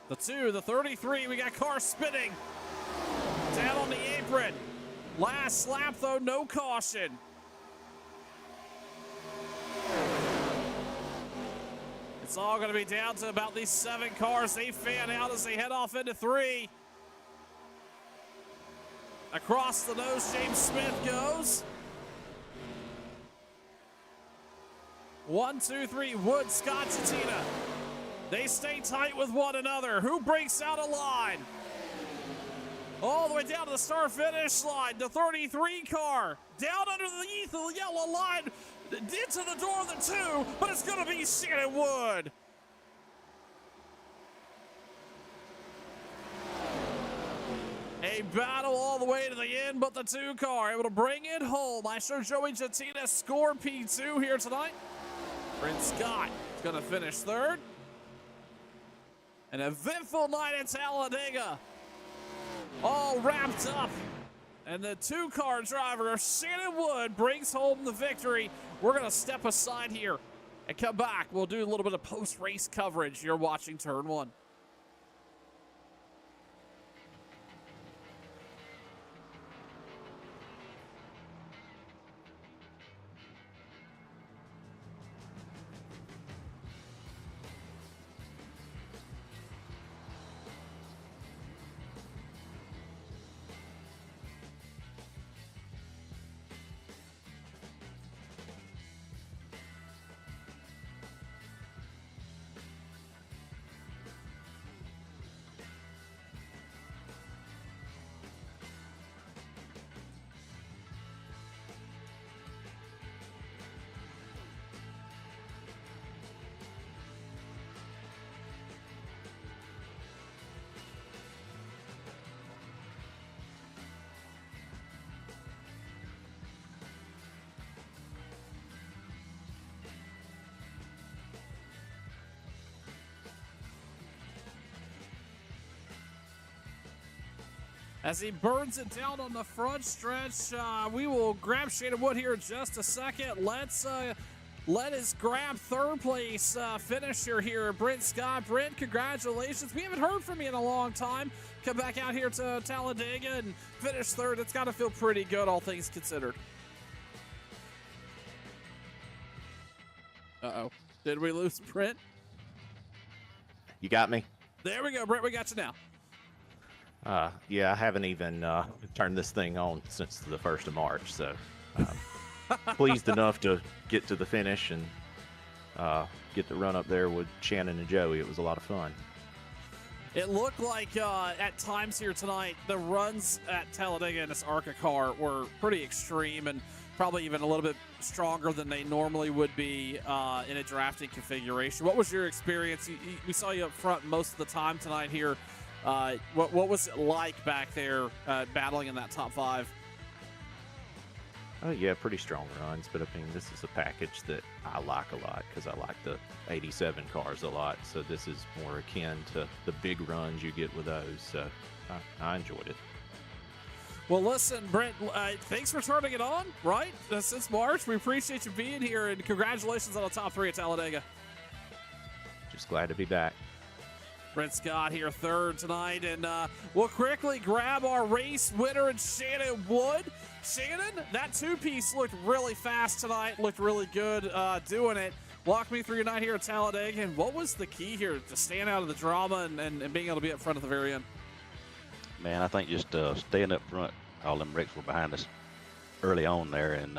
The 2, the 33, we got car spinning. Down on the apron. Last lap though, no caution. It's all going to be down to about these 7 cars. They fan out as they head off into 3. Across the nose, James Smith goes. 1, 2, 3, Wood, Scott, Chatina. They stay tight with one another. Who breaks out a line? All the way down to the start-finish line. The 33 car down underneath the yellow line. Into the door of the 2, but it's going to be Shannon Wood. A battle all the way to the end, but the 2 car able to bring it home. I show Joey Chatina score P2 here tonight. Brent Scott is going to finish 3rd. An eventful night at Talladega. All wrapped up. And the 2-car driver, Shannon Wood, brings home the victory. We're going to step aside here and come back. We'll do a little bit of post-race coverage. You're watching Turn 1. As he burns it down on the front stretch, we will grab Shannon Wood here in just a second. Let us grab third place finisher here, Brent Scott. Brent, congratulations. We haven't heard from you in a long time. Come back out here to Talladega and finish third. It's got to feel pretty good, all things considered. Uh-oh. Did we lose Brent? You got me? There we go, Brent. We got you now. Yeah, I haven't even turned this thing on since the 1st of March, so pleased enough to get to the finish and get to run up there with Shannon and Joey. It was a lot of fun. It looked like at times here tonight, the runs at Talladega in this ARCA car were pretty extreme and probably even a little bit stronger than they normally would be in a drafting configuration. What was your experience? We saw you up front most of the time tonight here. What was it like back there battling in that top 5? Oh, yeah, pretty strong runs, but I mean, this is a package that I like a lot because I like the 87 cars a lot, so this is more akin to the big runs you get with those, so I enjoyed it. Well, listen, Brent, thanks for turning it on, right? Since March, we appreciate you being here, and congratulations on the top 3 at Talladega. Just glad to be back. Brent Scott here third tonight, and we'll quickly grab our race winner and Shannon Wood. Shannon, that 2-piece looked really fast tonight, looked really good doing it. Walk me through your night here at Talladega, and what was the key here to stand out of the drama and being able to be up front at the very end? Man, I think just staying up front. All them wrecks were behind us early on there, and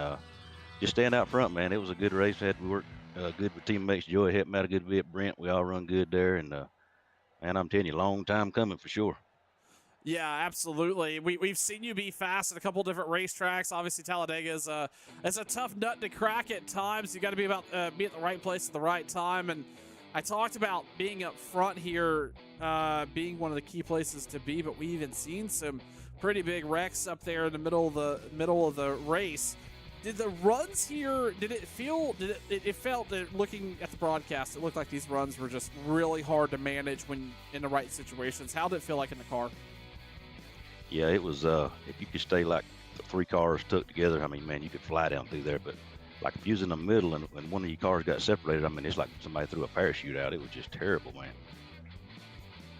just staying out front, man. It was a good race. We worked good with teammates. Joey helped me out a good bit. Brent, we all run good there, and man, I'm telling you, long time coming for sure. Yeah, absolutely. We've seen you be fast at a couple different racetracks. Obviously, Talladega is a tough nut to crack at times. You got to be at the right place at the right time. And I talked about being up front here, being one of the key places to be. But we even seen some pretty big wrecks up there in the middle of the race. Did the runs here? It felt that looking at the broadcast, it looked like these runs were just really hard to manage when in the right situations. How did it feel like in the car? Yeah, it was. If you could stay like the 3 cars stuck together, I mean, man, you could fly down through there. But like if you was in the middle and one of your cars got separated, I mean, it's like somebody threw a parachute out. It was just terrible, man.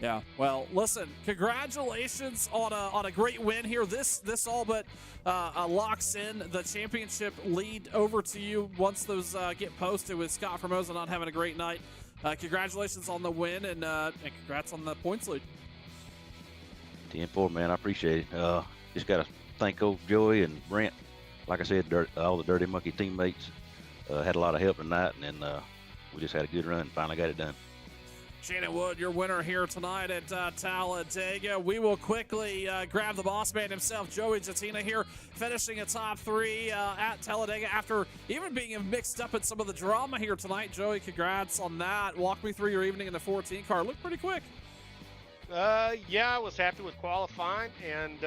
Yeah. Well, listen, congratulations on a great win here. This all but locks in the championship lead over to you once those get posted with Scott Formosa not having a great night. Congratulations on the win and congrats on the points lead. 10-4, man. I appreciate it. Just got to thank old Joey and Brent. Like I said, all the Dirty Monkey teammates had a lot of help tonight, and then we just had a good run. Finally got it done. Shannon Wood, your winner here tonight at Talladega. We will quickly grab the boss man himself, Joey Jatina here, finishing a top 3 at Talladega after even being mixed up in some of the drama here tonight. Joey, congrats on that. Walk me through your evening in the 14 car. Looked pretty quick. Yeah, I was happy with qualifying and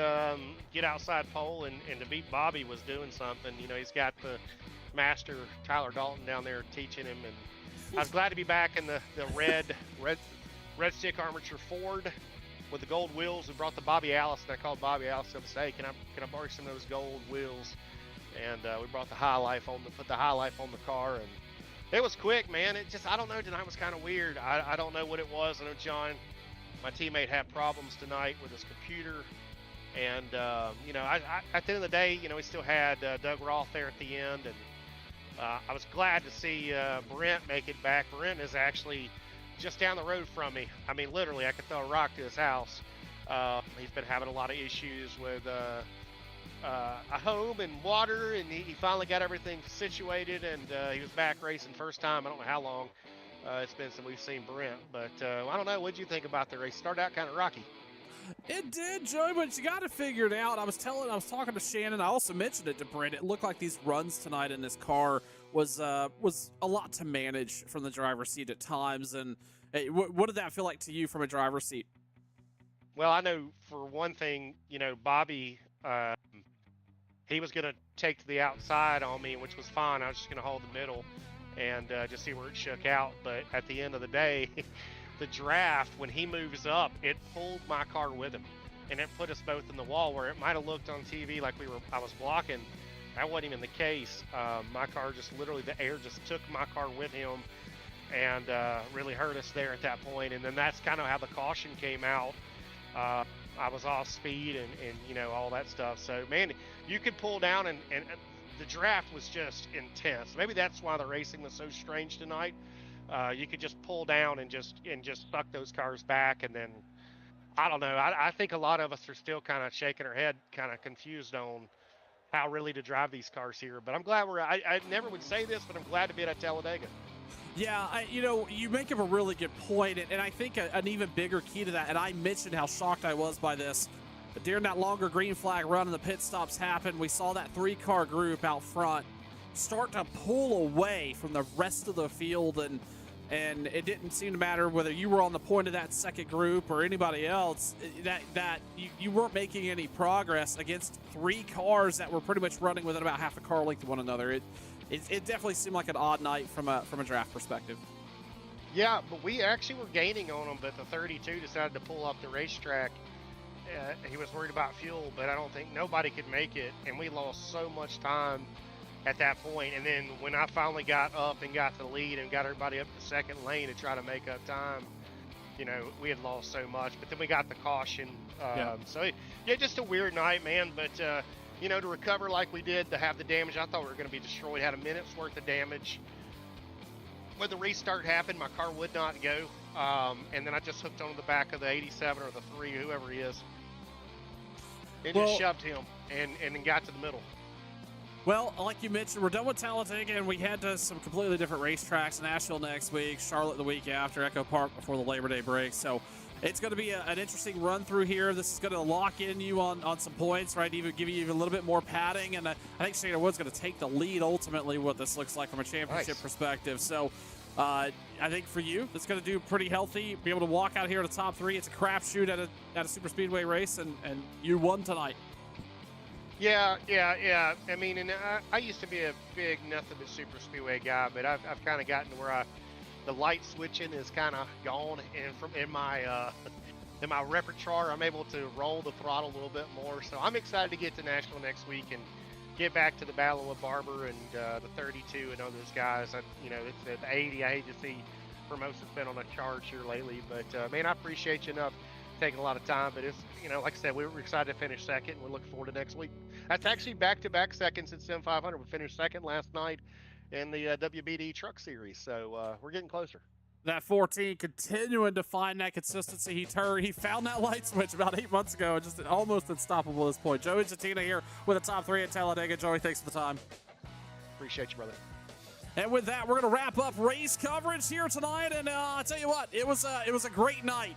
get outside pole and to beat Bobby was doing something. You know, he's got the master Tyler Dalton down there teaching him, and I was glad to be back in the red stick armature Ford with the gold wheels. We brought the Bobby Allison. I called Bobby Allison and said, hey, can I borrow some of those gold wheels? And we brought the High Life put the High Life on the car, and it was quick, man. I don't know, tonight was kind of weird. I don't know what it was. I know John, my teammate, had problems tonight with his computer, and you know, at the end of the day, you know, we still had Doug Roth there at the end, and I was glad to see Brent make it back. Brent is actually just down the road from me. I mean, literally, I could throw a rock to his house. He's been having a lot of issues with a home and water, and he finally got everything situated, and he was back racing first time. I don't know how long it's been since we've seen Brent, but I don't know. What did you think about the race? Started out kind of rocky. It did, Joey, but you got to figure it out. I was talking to Shannon. I also mentioned it to Brent. It looked like these runs tonight in this car was a lot to manage from the driver's seat at times. And hey, what did that feel like to you from a driver's seat? Well, I know for one thing, you know, Bobby, he was going to take to the outside on me, which was fine. I was just going to hold the middle and just see where it shook out. But at the end of the day, the draft, when he moves up, it pulled my car with him. and it put us both in the wall where it might have looked on TV like I was blocking. That wasn't even the case. My car just literally, the air just took my car with him and really hurt us there at that point. And then that's kind of how the caution came out. I was off speed and all that stuff. So, man, you could pull down and the draft was just intense. Maybe that's why the racing was so strange tonight. You could just pull down and just suck those cars back, and then I don't know. I think a lot of us are still kind of shaking our head, kind of confused on how really to drive these cars here. But I'm glad I never would say this, but I'm glad to be at Talladega. Yeah, you make up a really good point, and I think an even bigger key to that, and I mentioned how shocked I was by this, but during that longer green flag run and the pit stops happened, we saw that 3-car group out front start to pull away from the rest of the field, and it didn't seem to matter whether you were on the point of that second group or anybody else, that you weren't making any progress against 3 cars that were pretty much running within about half a car length of one another. It definitely seemed like an odd night from a draft perspective. Yeah, but we actually were gaining on them, but the 32 decided to pull off the racetrack. He was worried about fuel, but I don't think nobody could make it, and we lost so much time at that point. And then when I finally got up and got the lead and got everybody up the second lane to try to make up time, we had lost so much. But then we got the caution. So, yeah, just a weird night, man. But, to recover like we did, to have the damage, I thought we were going to be destroyed. Had a minute's worth of damage. When the restart happened, my car would not go. And then I just hooked onto the back of the 87 or the 3, whoever he is. And just shoved him and then got to the middle. Well, like you mentioned, we're done with Talladega, and we head to some completely different racetracks. Nashville next week, Charlotte the week after, Echo Park before the Labor Day break. So it's going to be an interesting run through here. This is going to lock in you on some points, right? Even give you even a little bit more padding. And I think Shayna Wood's going to take the lead ultimately, what this looks like from a championship perspective. So I think for you, it's going to do pretty healthy. Be able to walk out here to the top 3. It's a crapshoot at a super speedway race, and you won tonight. Yeah. I mean, and I used to be a big nothing but super speedway guy, but I've kind of gotten to where the light switching is kind of gone, and in my repertoire, I'm able to roll the throttle a little bit more. So I'm excited to get to Nashville next week and get back to the battle with Barber and the 32 and those guys. It's the 80. I hate to see Formosa's been on a charge here lately, but man, I appreciate you enough taking a lot of time. But it's like I said, we were excited to finish second, and we're looking forward to next week. That's actually back-to-back seconds at Sim 500. We finished second last night in the WBD Truck Series, so we're getting closer. That 14 continuing to find that consistency. He found that light switch about 8 months ago, and just almost unstoppable at this point. Joey Jatina here with the top 3 at Talladega. Joey, thanks for the time. Appreciate you, brother. And with that, we're going to wrap up race coverage here tonight. And I'll tell you what, it was a great night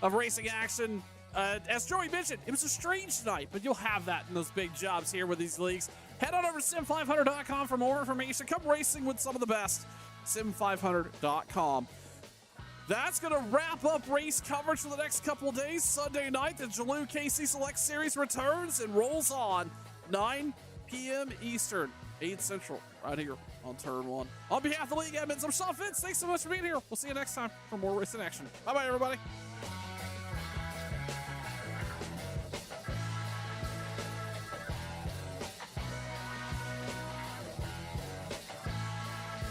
of racing action. As Joey mentioned, it was a strange night, but you'll have that in those big jobs here with these leagues. Head on over to sim500.com for more information. Come racing with some of the best. sim500.com. That's going to wrap up race coverage for the next couple of days. Sunday night, the Jalou KC Select Series returns and rolls on 9 p.m. Eastern, 8 Central, right here on Turn 1. On behalf of the league admins, I'm Sean Fitz. Thanks so much for being here. We'll see you next time for more racing action. Bye-bye, everybody.